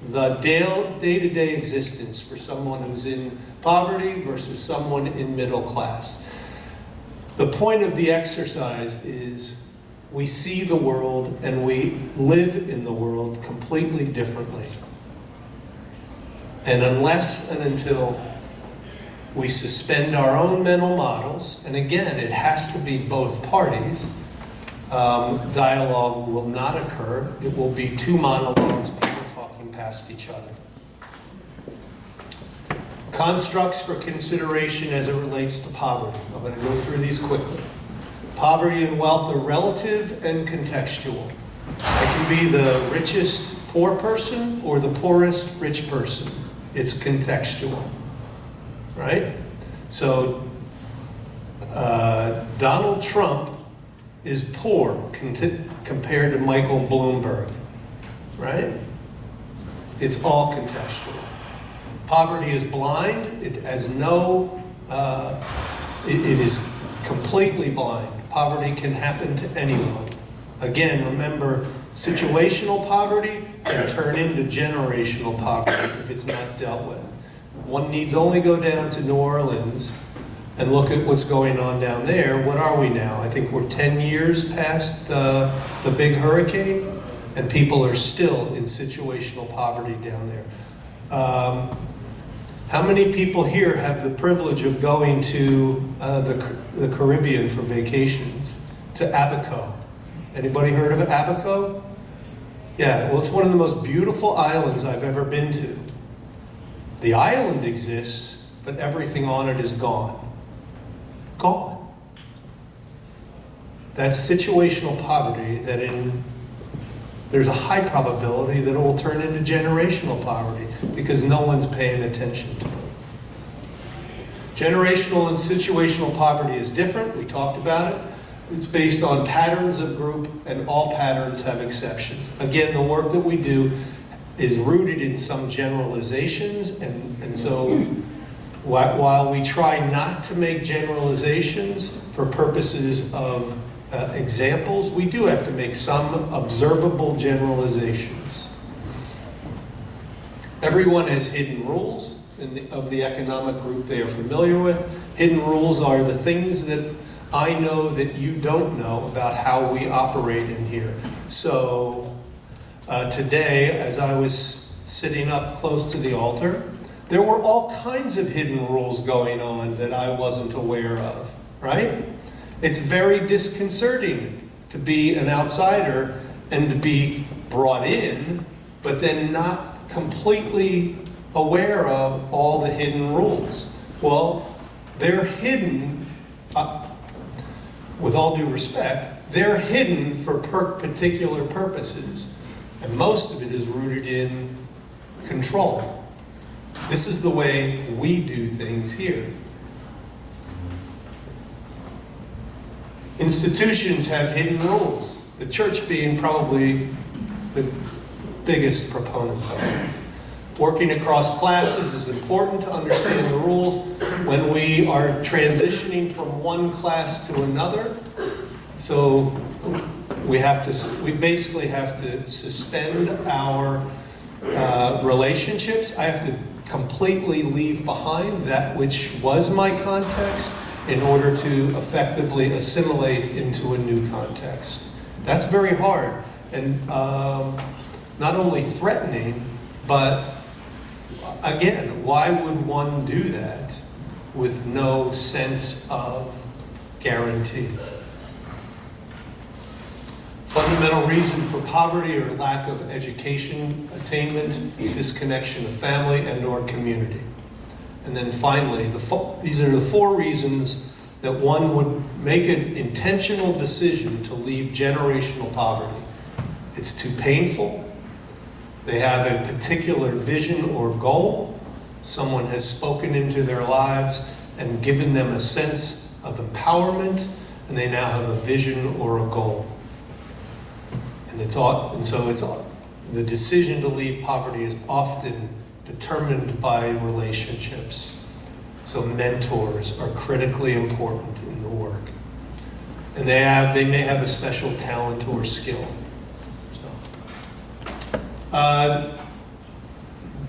the day-to-day existence for someone who's in poverty versus someone in middle class. The point of the exercise is we see the world and we live in the world completely differently. And unless and until we suspend our own mental models, and again, it has to be both parties, dialogue will not occur. It will be two monologues, people talking past each other. Constructs for consideration as it relates to poverty. I'm going to go through these quickly. Poverty and wealth are relative and contextual. I can be the richest poor person or the poorest rich person. It's contextual, right? So Donald Trump is poor compared to Michael Bloomberg, right? It's all contextual. Poverty is blind. It has no, it is completely blind. Poverty can happen to anyone. Again, remember, situational poverty can turn into generational poverty if it's not dealt with. One needs only go down to New Orleans and look at what's going on down there. What are we now? I think we're 10 years past the big hurricane. and people are still in situational poverty down there. How many people here have the privilege of going to the Caribbean for vacations, to Abaco? Anybody heard of Abaco? Yeah, well, it's one of the most beautiful islands I've ever been to. The island exists, but everything on it is gone. Gone. That's situational poverty there's a high probability that it will turn into generational poverty because no one's paying attention to it. Generational and situational poverty is different. We talked about it. It's based on patterns of group, and all patterns have exceptions. Again, the work that we do is rooted in some generalizations, and so while we try not to make generalizations for purposes of examples, we do have to make some observable generalizations. Everyone has hidden rules of the economic group they are familiar with. Hidden rules are the things that I know that you don't know about how we operate in here. So today, as I was sitting up close to the altar, there were all kinds of hidden rules going on that I wasn't aware of, right? It's very disconcerting to be an outsider and to be brought in, but then not completely aware of all the hidden rules. Well, they're hidden, with all due respect, they're hidden for particular purposes. And most of it is rooted in control. This is the way we do things here. Institutions have hidden rules, the church being probably the biggest proponent of it. Working across classes is important to understand the rules. When we are transitioning from one class to another, so we basically have to suspend our relationships. I have to completely leave behind that which was my context in order to effectively assimilate into a new context. That's very hard, and not only threatening, but again, why would one do that with no sense of guarantee? Fundamental reason for poverty or lack of education attainment, disconnection of family and or community. And then finally, these are the 4 reasons that one would make an intentional decision to leave generational poverty. It's too painful. They have a particular vision or goal. Someone has spoken into their lives and given them a sense of empowerment, and they now have a vision or a goal. And so the decision to leave poverty is often determined by relationships. So mentors are critically important in the work. And they may have a special talent or skill.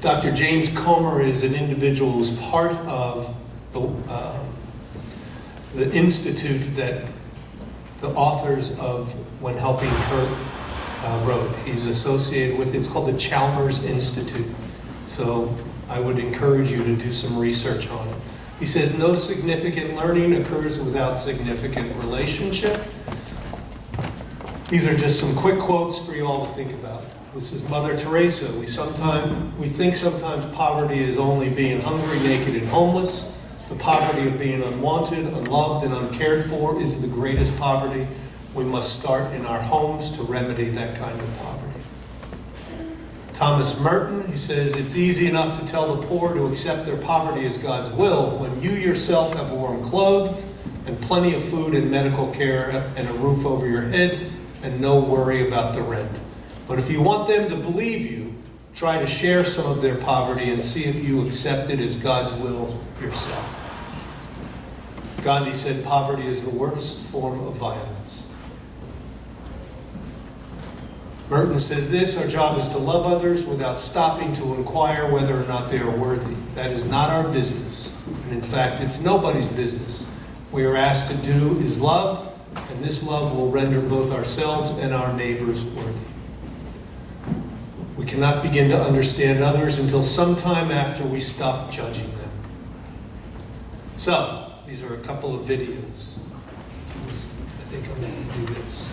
Dr. James Comer is an individual who's part of the institute that the authors of When Helping Hurt wrote. He's associated with, it's called the Chalmers Institute. So I would encourage you to do some research on it. He says, no significant learning occurs without significant relationship. These are just some quick quotes for you all to think about. This is Mother Teresa. We think sometimes poverty is only being hungry, naked, and homeless. The poverty of being unwanted, unloved, and uncared for is the greatest poverty. We must start in our homes to remedy that kind of poverty. Thomas Merton, he says, it's easy enough to tell the poor to accept their poverty as God's will when you yourself have warm clothes and plenty of food and medical care and a roof over your head and no worry about the rent. But if you want them to believe you, try to share some of their poverty and see if you accept it as God's will yourself. Gandhi said poverty is the worst form of violence. Merton says this, our job is to love others without stopping to inquire whether or not they are worthy. That is not our business. And in fact, it's nobody's business. We are asked to do is love, and this love will render both ourselves and our neighbors worthy. cannot begin to understand others until sometime after we stop judging them. So, these are a couple of videos. I think I'm going to do this.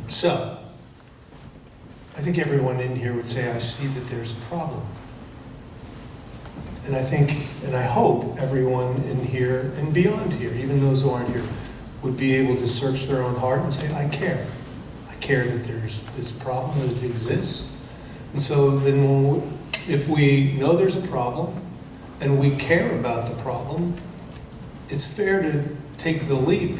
So, I think everyone in here would say, I see that there's a problem. And I think, and I hope everyone in here and beyond here, even those who aren't here, would be able to search their own heart and say, I care. I care that there's this problem, that it exists. And so then if we know there's a problem and we care about the problem, it's fair to take the leap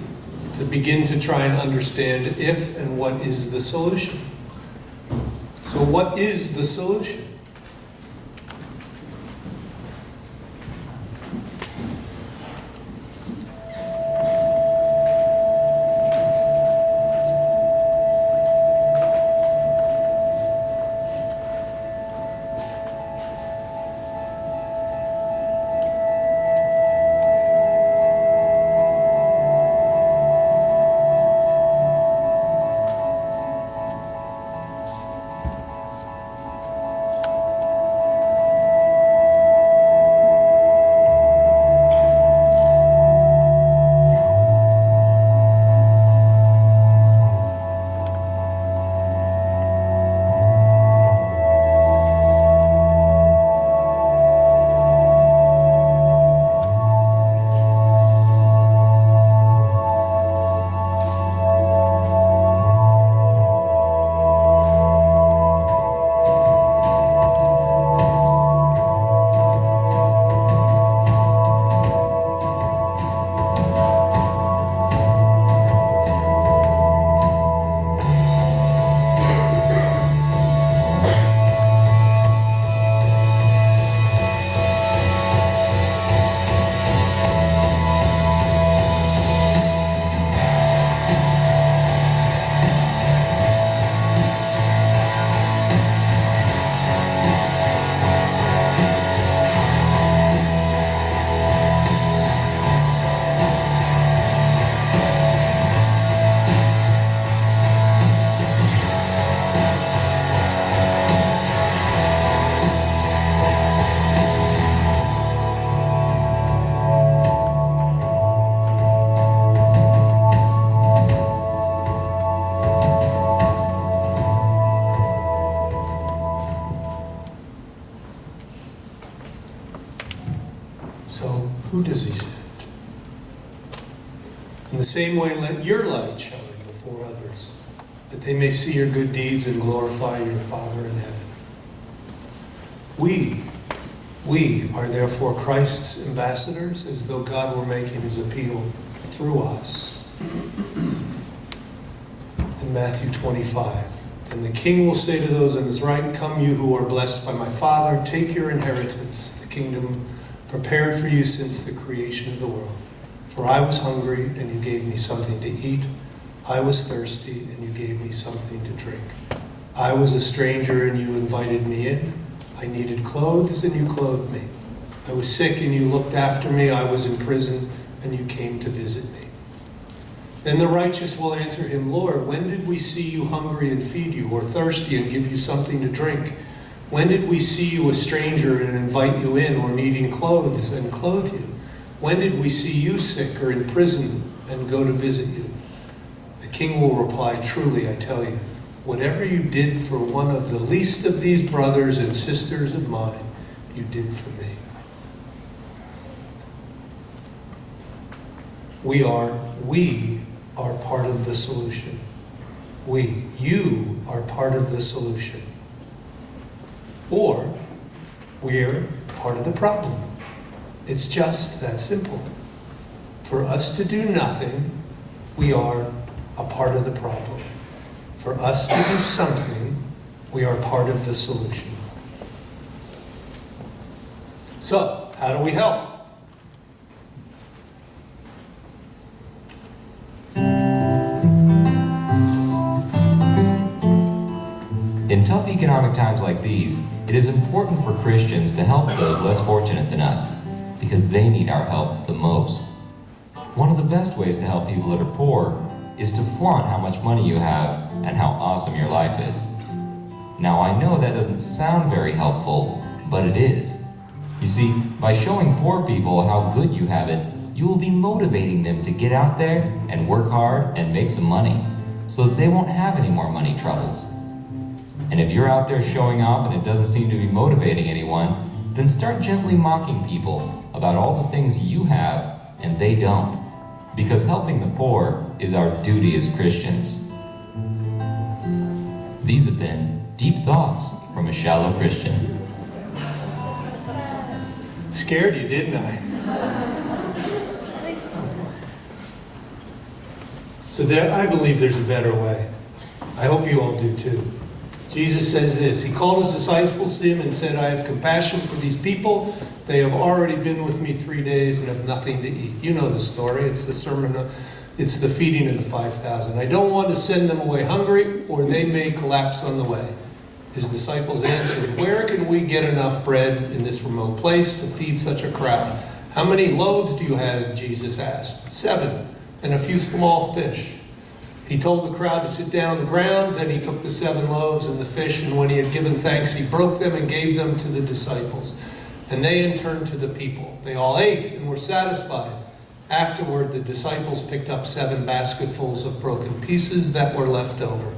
to begin to try and understand if and what is the solution. So what is the solution? So who does he send? In the same way, let your light shine before others, that they may see your good deeds and glorify your Father in heaven. We are therefore Christ's ambassadors, as though God were making his appeal through us. In Matthew 25, and the king will say to those on his right, come you who are blessed by my Father, take your inheritance, the kingdom prepared for you since the creation of the world. For I was hungry, and you gave me something to eat. I was thirsty, and you gave me something to drink. I was a stranger, and you invited me in. I needed clothes, and you clothed me. I was sick, and you looked after me. I was in prison, and you came to visit me. Then the righteous will answer him, Lord, when did we see you hungry and feed you, or thirsty and give you something to drink? When did we see you a stranger and invite you in, or needing clothes and clothe you? When did we see you sick or in prison and go to visit you? The king will reply, truly, I tell you, whatever you did for one of the least of these brothers and sisters of mine, you did for me. We are part of the solution. You are part of the solution. Or we're part of the problem. It's just that simple. For us to do nothing, we are a part of the problem. For us to do something, we are part of the solution. So, how do we help? In tough economic times like these, it is important for Christians to help those less fortunate than us, because they need our help the most. One of the best ways to help people that are poor is to flaunt how much money you have and how awesome your life is. Now I know that doesn't sound very helpful, but it is. You see, by showing poor people how good you have it, you will be motivating them to get out there and work hard and make some money, so that they won't have any more money troubles. And if you're out there showing off and it doesn't seem to be motivating anyone, then start gently mocking people about all the things you have and they don't. Because helping the poor is our duty as Christians. These have been Deep Thoughts from a Shallow Christian. Scared you, didn't I? So I believe there's a better way. I hope you all do too. Jesus says this, he called his disciples to him and said, I have compassion for these people. They have already been with me 3 days and have nothing to eat. You know the story. It's the feeding of the 5,000. I don't want to send them away hungry, or they may collapse on the way. His disciples answered, where can we get enough bread in this remote place to feed such a crowd? How many loaves do you have? Jesus asked. 7, and a few small fish. He told the crowd to sit down on the ground. Then he took the 7 loaves and the fish, and when he had given thanks, he broke them and gave them to the disciples. And they in turn to the people. They all ate and were satisfied. Afterward, the disciples picked up 7 basketfuls of broken pieces that were left over.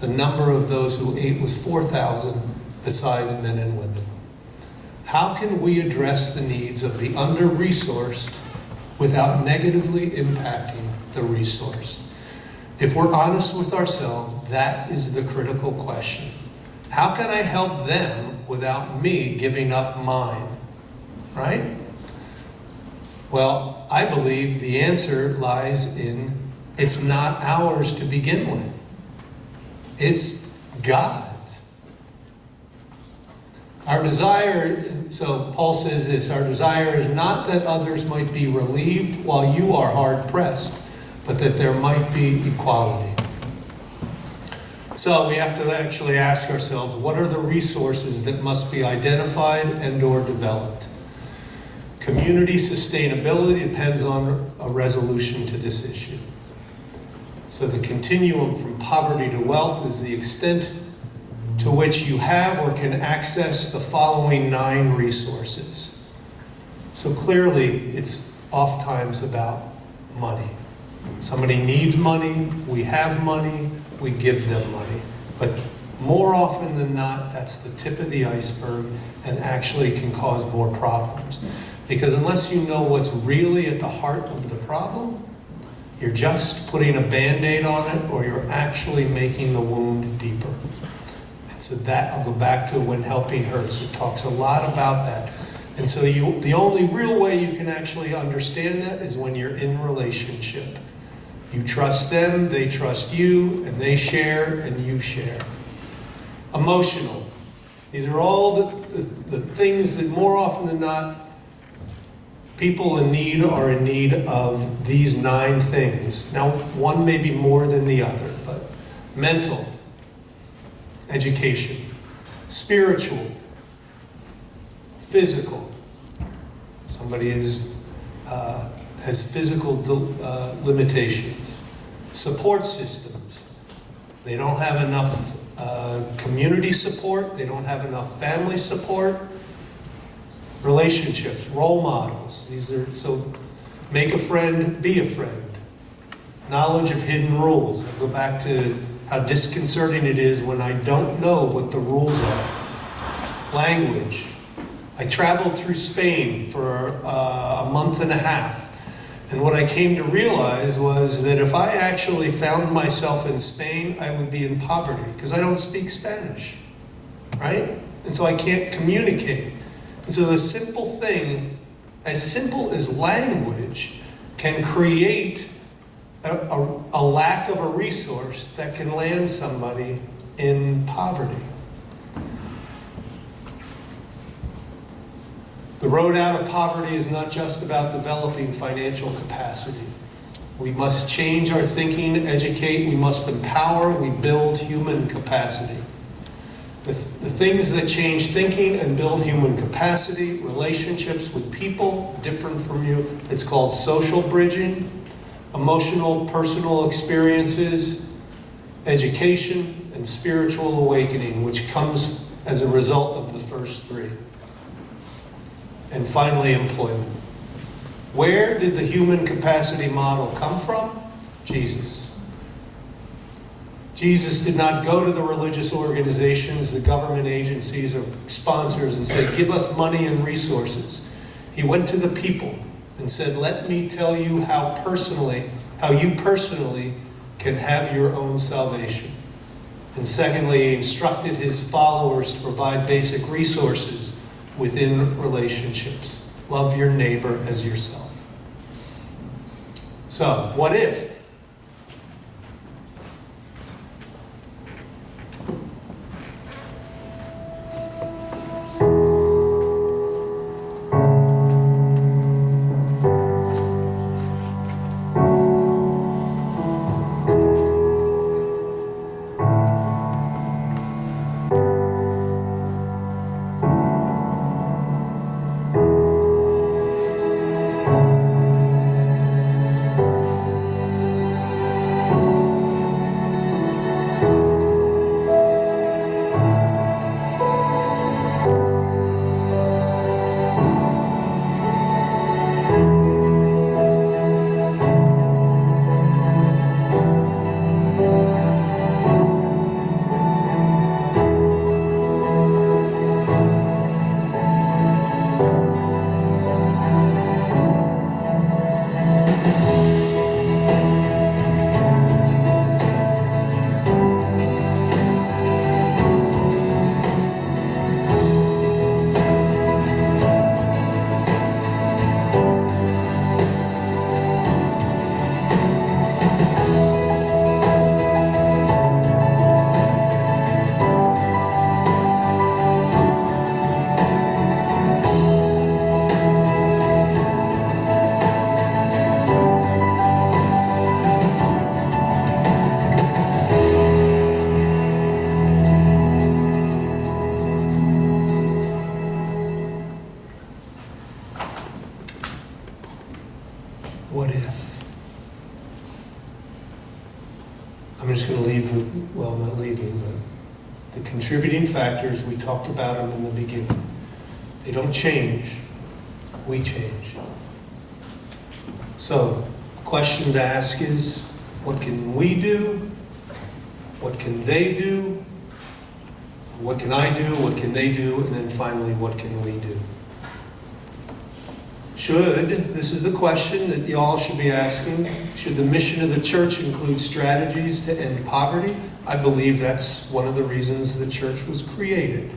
The number of those who ate was 4,000, besides men and women. How can we address the needs of the under-resourced without negatively impacting the resourced? If we're honest with ourselves, that is the critical question. How can I help them without me giving up mine? Right? Well, I believe the answer lies in it's not ours to begin with. It's God's. Our desire, so Paul says this, our desire is not that others might be relieved while you are hard pressed, but that there might be equality. So we have to actually ask ourselves, what are the resources that must be identified and or developed? Community sustainability depends on a resolution to this issue. So the continuum from poverty to wealth is the extent to which you have or can access the following 9 resources. So clearly, it's oftentimes about money. Somebody needs money, we have money, we give them money. But more often than not, that's the tip of the iceberg and actually can cause more problems. Because unless you know what's really at the heart of the problem, you're just putting a Band-Aid on it, or you're actually making the wound deeper. And so that, I'll go back to When Helping Hurts. It talks a lot about that. And so the only real way you can actually understand that is when you're in relationship. You trust them, they trust you, and they share, and you share. Emotional. These are all the things that more often than not People in need are in need of these 9 things. Now, one may be more than the other, but mental, education, spiritual, physical. Somebody has physical limitations. Support systems. They don't have enough community support. They don't have enough family support. Relationships, role models. So make a friend, be a friend. Knowledge of hidden rules. I go back to how disconcerting it is when I don't know what the rules are. Language. I traveled through Spain for a month and a half. And what I came to realize was that if I actually found myself in Spain, I would be in poverty because I don't speak Spanish, right? And so I can't communicate. And so the simple thing, as simple as language, can create a lack of a resource that can land somebody in poverty. The road out of poverty is not just about developing financial capacity. We must change our thinking, educate, we must empower, we build human capacity. The things that change thinking and build human capacity, relationships with people different from you, it's called social bridging, emotional, personal experiences, education, and spiritual awakening, which comes as a result of the first 3. And finally, employment. Where did the human capacity model come from? Jesus. Jesus did not go to the religious organizations, the government agencies, or sponsors and say, give us money and resources. He went to the people and said, let me tell you how you personally can have your own salvation. And secondly, he instructed his followers to provide basic resources within relationships. Love your neighbor as yourself. So, what if? What if? I'm just going to leave, well, not leaving, but the contributing factors, we talked about them in the beginning. They don't change, we change. So, the question to ask is, what can we do? What can they do? What can I do? What can they do? And then finally, what can we do? This is the question that y'all should be asking, should the mission of the church include strategies to end poverty? I believe that's one of the reasons the church was created.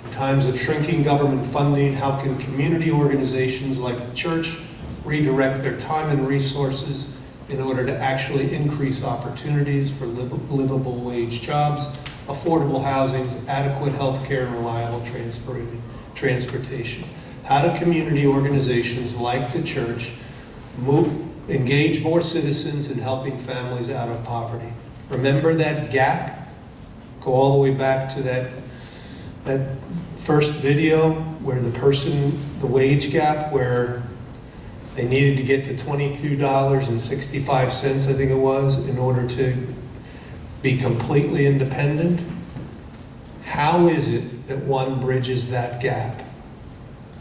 In times of shrinking government funding, how can community organizations like the church redirect their time and resources in order to actually increase opportunities for livable wage jobs, affordable housings, adequate health care, and reliable transportation? how do community organizations like the church engage more citizens in helping families out of poverty? Remember that gap? Go all the way back to that first video where the wage gap, where they needed to get to $22.65, I think it was, in order to be completely independent. How is it that one bridges that gap?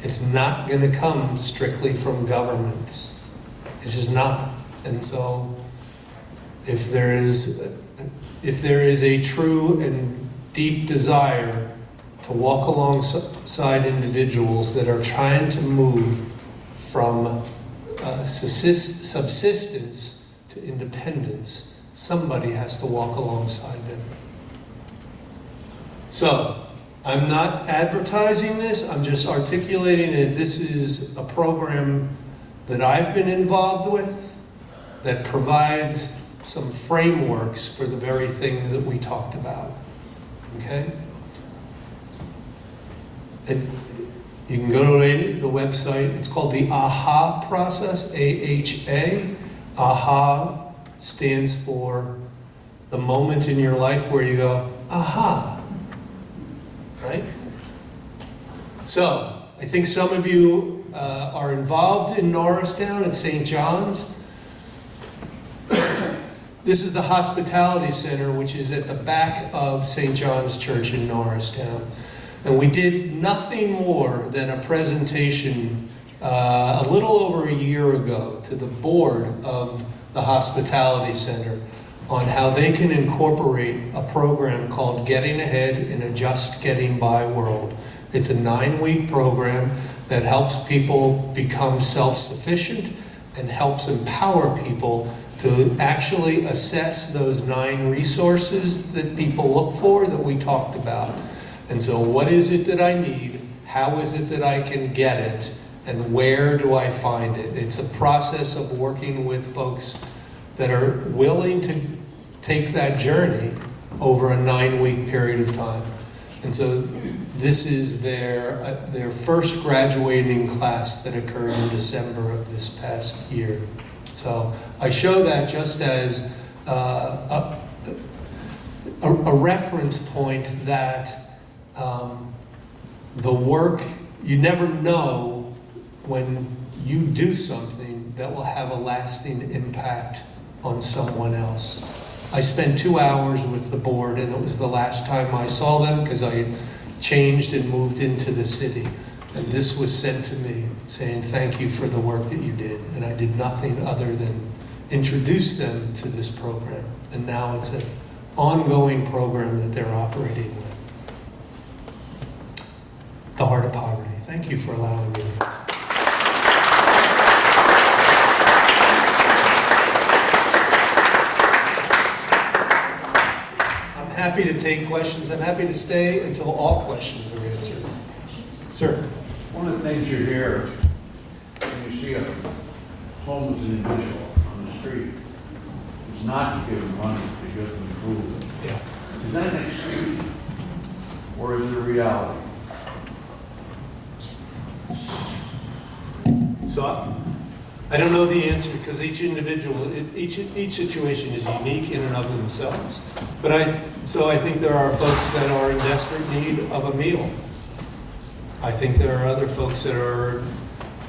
It's not going to come strictly from governments. It's just not. And so if there is a true and deep desire to walk alongside individuals that are trying to move from subsistence to independence, somebody has to walk alongside them. So, I'm not advertising this, I'm just articulating that this is a program that I've been involved with that provides some frameworks for the very thing that we talked about. Okay? You can go to the website. It's called the AHA process, A-H-A. AHA stands for the moment in your life where you go, aha. Right? So, I think some of you are involved in Norristown at St. John's. This is the Hospitality Center, which is at the back of St. John's Church in Norristown. And we did nothing more than a presentation a little over a year ago to the board of the Hospitality Center on how they can incorporate a program called Getting Ahead in a Just Getting By World. It's a 9-week program that helps people become self-sufficient and helps empower people to actually assess those 9 resources that people look for that we talked about. And so what is it that I need? How is it that I can get it? And where do I find it? It's a process of working with folks that are willing to take that journey over a 9-week period of time. And so this is their first graduating class that occurred in December of this past year. So I show that just as a reference point that the work, you never know when you do something that will have a lasting impact on someone else. I spent 2 hours with the board, and it was the last time I saw them because I had changed and moved into the city. And this was sent to me saying, thank you for the work that you did. And I did nothing other than introduce them to this program. And now it's an ongoing program that they're operating with. The Heart of Poverty. Thank you for allowing me to. I'm happy to take questions. I'm happy to stay until all questions are answered. Sir. One of the things you hear when you see a homeless individual on the street is not to give them money, to give them food. Yeah. Is that an excuse, or is it a reality? So I don't know the answer because each individual, each situation is unique in and of themselves. But I think there are folks that are in desperate need of a meal. I think there are other folks that are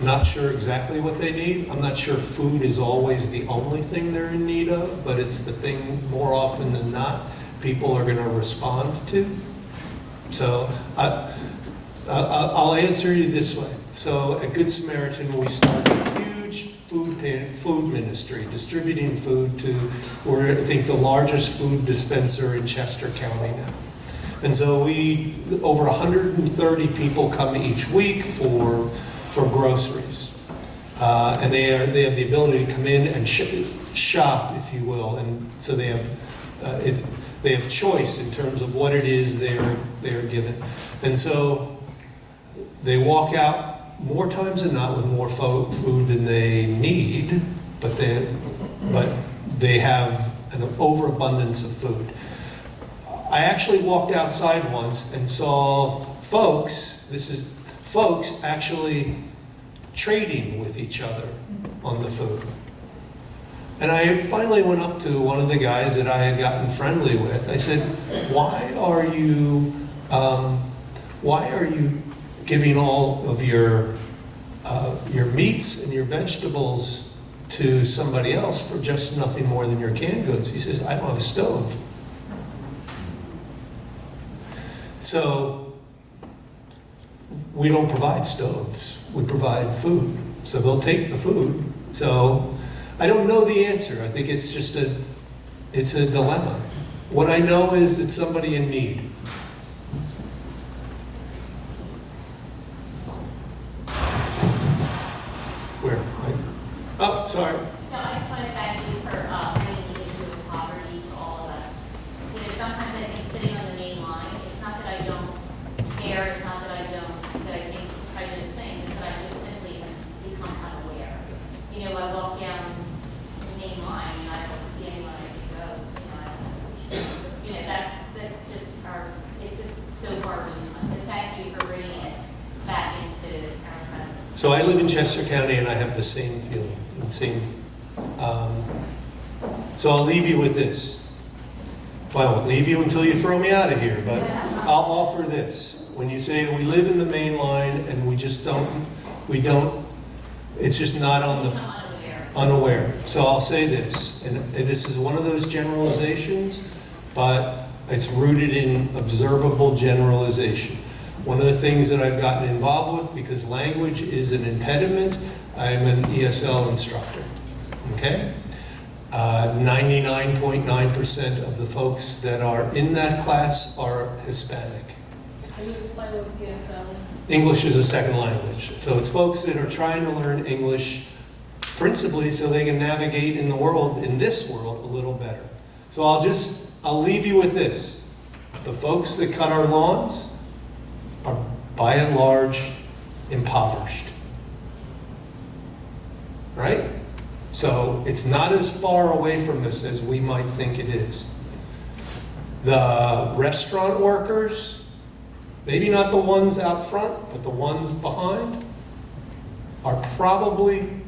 not sure exactly what they need. I'm not sure food is always the only thing they're in need of, but it's the thing more often than not people are going to respond to. So I'll answer you this way. So at Good Samaritan, we started a huge food ministry, distributing food to, we're I think the largest food dispenser in Chester County now. And so over 130 people come each week for groceries. And they have the ability to come in and shop, if you will. And so they have choice in terms of what it is they're given. And so they walk out more times than not with more food than they need, but they have an overabundance of food. I actually walked outside once and saw folks, folks actually trading with each other on the food. And I finally went up to one of the guys that I had gotten friendly with. I said, why are you giving all of your meats and your vegetables to somebody else for just nothing more than your canned goods? He says, I don't have a stove. So we don't provide stoves, we provide food. So they'll take the food. So I don't know the answer. I think it's just it's a dilemma. What I know is it's somebody in need. Where? Oh, sorry. No, I just want to thank you for bringing the issue of poverty to all of us. You know, sometimes I think sitting on the main line, it's not that I don't care, it's not that I think prejudice things, it's that I just simply have become unaware. You know, I walk down the main line and I don't see anyone I can go, you know, that's just it's just so far removed from us. And thank you for bringing it back into our presence. So I live in Chester County and I have the same feeling. So I'll leave you with this. Well, I won't leave you until you throw me out of here, but I'll offer this. When you say we live in the main line and we just don't, it's just not on the, unaware. So I'll say this, and this is one of those generalizations, but it's rooted in observable generalization. One of the things that I've gotten involved with, because language is an impediment, I'm an ESL instructor, okay? 99.9% of the folks that are in that class are Hispanic. Can you explain what ESL is? English is a second language. So it's folks that are trying to learn English principally so they can navigate in the world, in this world, a little better. So I'll leave you with this. The folks that cut our lawns are by and large impoverished. Right? So it's not as far away from us as we might think it is. The restaurant workers, maybe not the ones out front, but the ones behind, are probably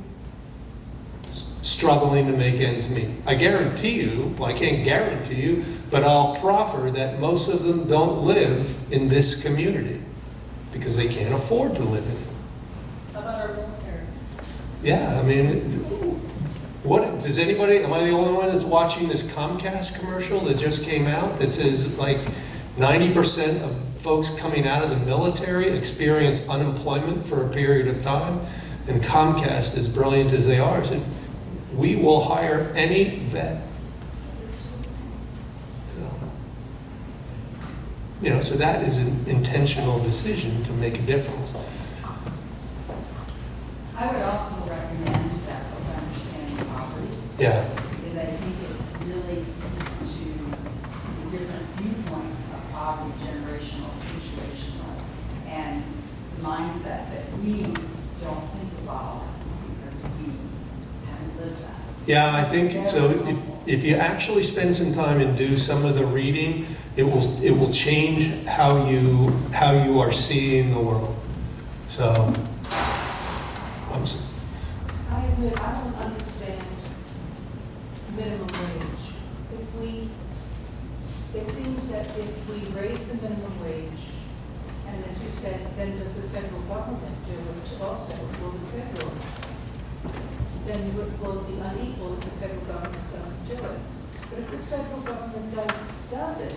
struggling to make ends meet. I guarantee you, well, I can't guarantee you, but I'll proffer that most of them don't live in this community because they can't afford to live in it. How about our military? Yeah, I mean, what does anybody, am I the only one that's watching this Comcast commercial that just came out that says like 90% of folks coming out of the military experience unemployment for a period of time? And Comcast, as brilliant as they are, said, we will hire any vet. So that is an intentional decision to make a difference. I would also recommend that book, Understanding Poverty. Yeah. Because I think it really speaks to the different viewpoints of poverty, generational, situational, and the mindset that we don't think about because we haven't lived that. Yeah, I think so. If you actually spend some time and do some of the reading, it will change how you are seeing the world. So, I admit, I don't understand minimum wage. It seems that if we raise the minimum wage, and as you said, then does the federal government do it, which also will the federals, then will it be unequal if the federal government doesn't do it. But if the federal government does it,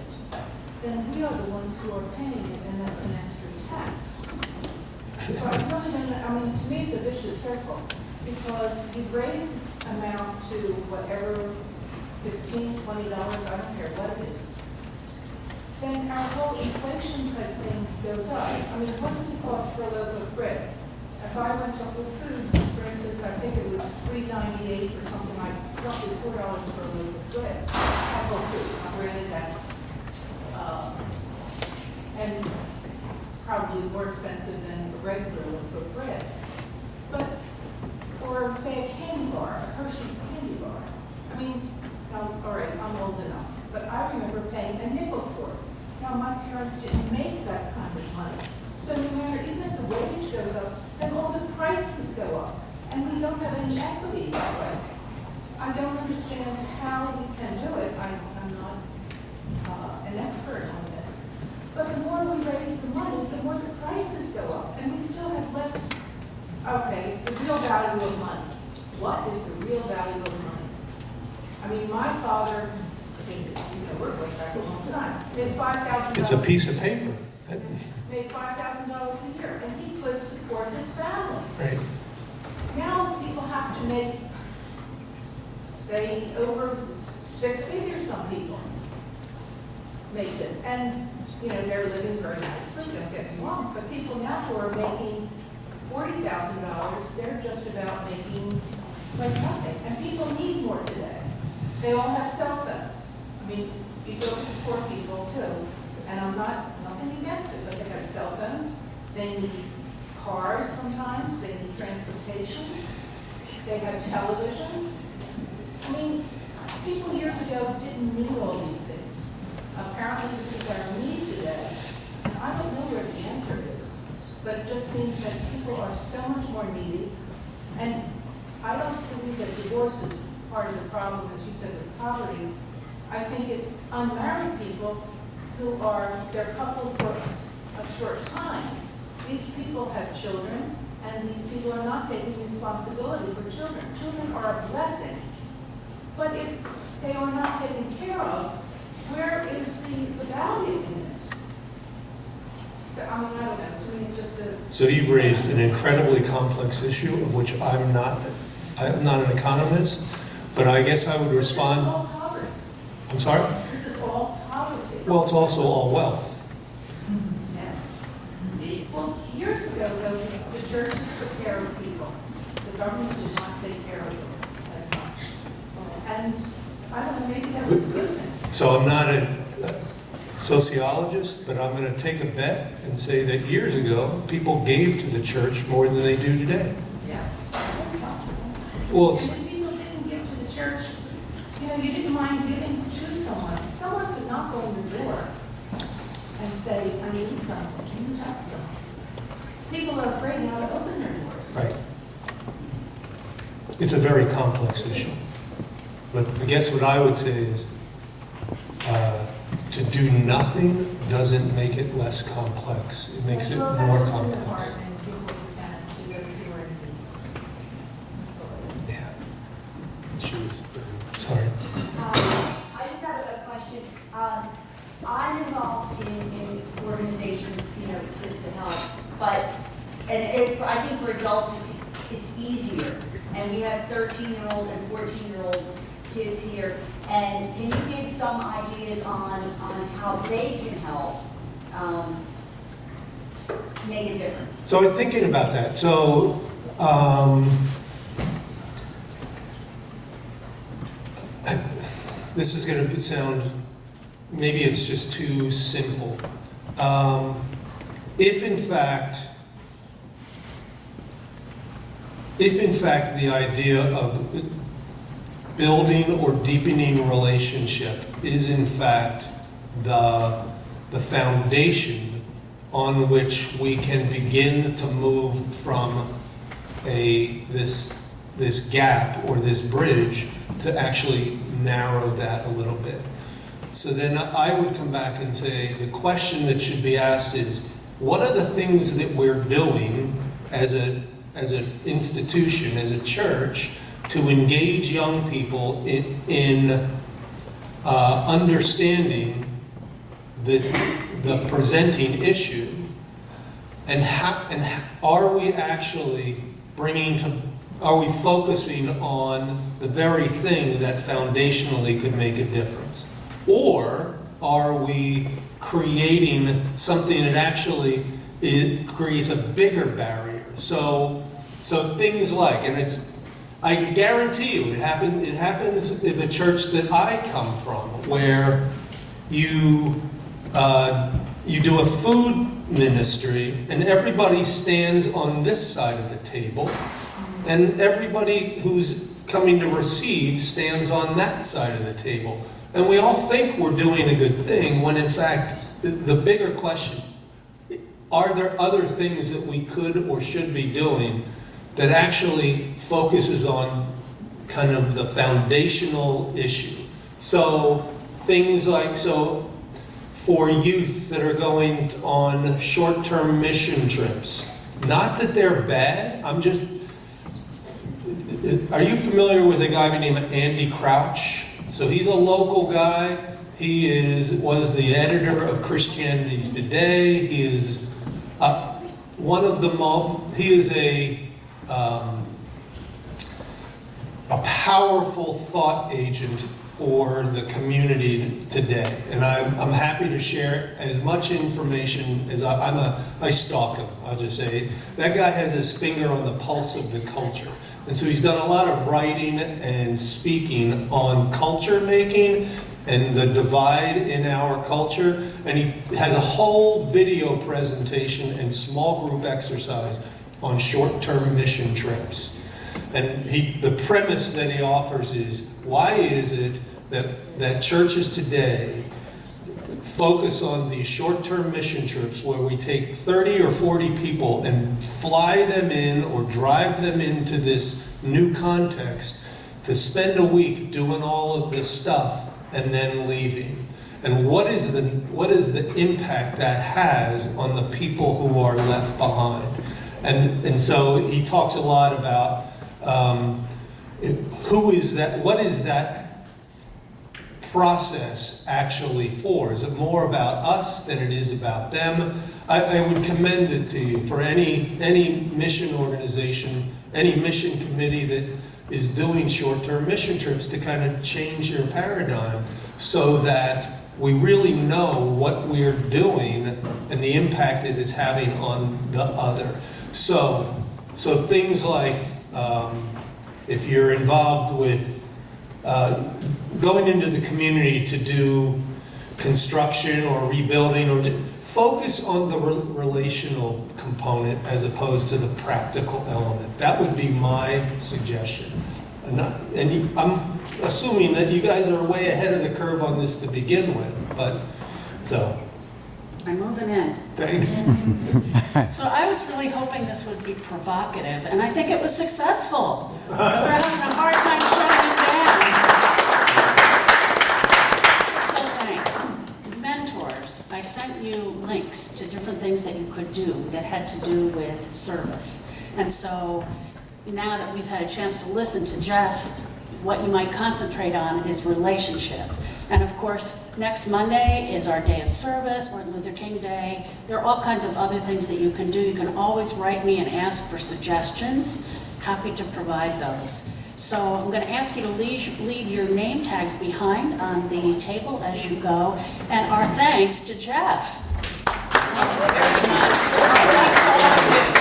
then we are the ones who are paying it, and that's an extra tax. So I mean, to me, it's a vicious circle, because you raise this amount to whatever, $15, $20, I don't care what it is, then our whole inflation type thing goes up. I mean, what does it cost for a loaf of bread? If I went to Whole Foods, for instance, I think it was $3.98 or something like, roughly $4 for a loaf of bread at Whole Foods. Granted, that's and probably more expensive than a regular loaf of bread. But, or say a candy bar, a Hershey's candy bar. I mean, all right, I'm old enough, but I remember paying a nickel for it. Now, my parents didn't make that kind of money, So no matter, even if the wage goes up, then all the prices go up, and we don't have any equity that way. I don't understand how we can do it. I'm not an expert on this. But the more we raise the money, the more the prices go up, and we still have less. Okay, it's the real value of money. What is the real value of money? I mean, my father, we're going back a long time, made $5,000. It's a piece of paper. Made $5,000 a year, and he could support his family. Right. Now people have to make, say, over 6 figures, some people make this. And, they're living very nicely, don't get me wrong, but people now who are making $40,000, they're just about making like nothing. And people need more today. They all have cell phones. I mean, you go to poor people too, and I'm nothing against it, but they have cell phones. They need cars sometimes. They need transportation. They have televisions. I mean, people years ago didn't need all these things. Apparently this is our need today. And I don't know where the answer is, but it just seems that people are so much more needy. And I don't believe that divorce is part of the problem, as you said, with poverty. I think it's unmarried people who are, they're coupled for a short time. These people have children, and these people are not taking responsibility for children. Children are a blessing. But if they are not taken care of, where is the value in this? So, I don't know. To me, it's just a... So you've raised an incredibly complex issue of which I'm not an economist, but I guess I would respond... This is all poverty. I'm sorry? This is all poverty. Well, it's also all wealth. Yes. Well, years ago, though, the churches took care of people. The government did not take care of them as much. And I don't know, maybe that was a good thing. So I'm not a sociologist, but I'm going to take a bet and say that years ago, people gave to the church more than they do today. Yeah, that's possible. Well, And it's, if people didn't give to the church, you didn't mind giving to someone. Someone could knock on the door and say, I need something, can you help them? People are afraid now to open their doors. right. It's a very complex issue. But I guess what I would say is, to do nothing doesn't make it less complex. It makes it Well, more that's open the heart complex. and give what you can to those who are in need. That's all it is. Yeah. She was, sorry. I just have a question. I'm involved in organizations, to help, but, I think for adults, it's easier. And we have 13-year-old and 14-year-old kids here. And can you give some ideas on how they can help make a difference? So I'm thinking about that. So, this is going to sound, maybe it's just too simple. If in fact the idea of building or deepening relationship is in fact the foundation on which we can begin to move from this gap or this bridge to actually narrow that a little bit. So then I would come back and say the question that should be asked is, what are the things that we're doing as an institution, as a church, to engage young people in understanding the presenting issue, and are we actually are we focusing on the very thing that foundationally could make a difference? Or are we creating something that actually creates a bigger barrier? So things like, and I guarantee you, it happens in the church that I come from, where you do a food ministry and everybody stands on this side of the table, and everybody who's coming to receive stands on that side of the table. And we all think we're doing a good thing, when in fact, the bigger question are there other things that we could or should be doing that actually focuses on kind of the foundational issue? So things like, for youth that are going on short-term mission trips, not that they're bad, are you familiar with a guy by the name of Andy Crouch? So he's a local guy. He was the editor of Christianity Today. He is he is a powerful thought agent for the community today, and I'm happy to share as much information as I stalk him. I'll just say that guy has his finger on the pulse of the culture, and so he's done a lot of writing and speaking on culture making and the divide in our culture, and he has a whole video presentation and small group exercise on short-term mission trips. And the premise that he offers is, why is it that churches today focus on these short-term mission trips where we take 30 or 40 people and fly them in or drive them into this new context to spend a week doing all of this stuff and then leaving? And what is the impact that has on the people who are left behind? And so he talks a lot about what is that process actually for? Is it more about us than it is about them? I would commend it to you for any mission organization, any mission committee that is doing short-term mission trips, to kind of change your paradigm so that we really know what we're doing and the impact it is having on the other. So things like, if you're involved with going into the community to do construction or rebuilding, or focus on the relational component as opposed to the practical element. That would be my suggestion. I'm assuming that you guys are way ahead of the curve on this to begin with, but so. I'm moving in. Thanks. So I was really hoping this would be provocative, and I think it was successful, because we're having a hard time shutting it down. So thanks. Mentors, I sent you links to different things that you could do that had to do with service. And so now that we've had a chance to listen to Jeff, what you might concentrate on is relationship. And of course, next Monday is our day of service, Martin Luther King Day. There are all kinds of other things that you can do. You can always write me and ask for suggestions. Happy to provide those. So I'm going to ask you to leave your name tags behind on the table as you go. And our thanks to Jeff. Thank you very much. Thanks to all of you.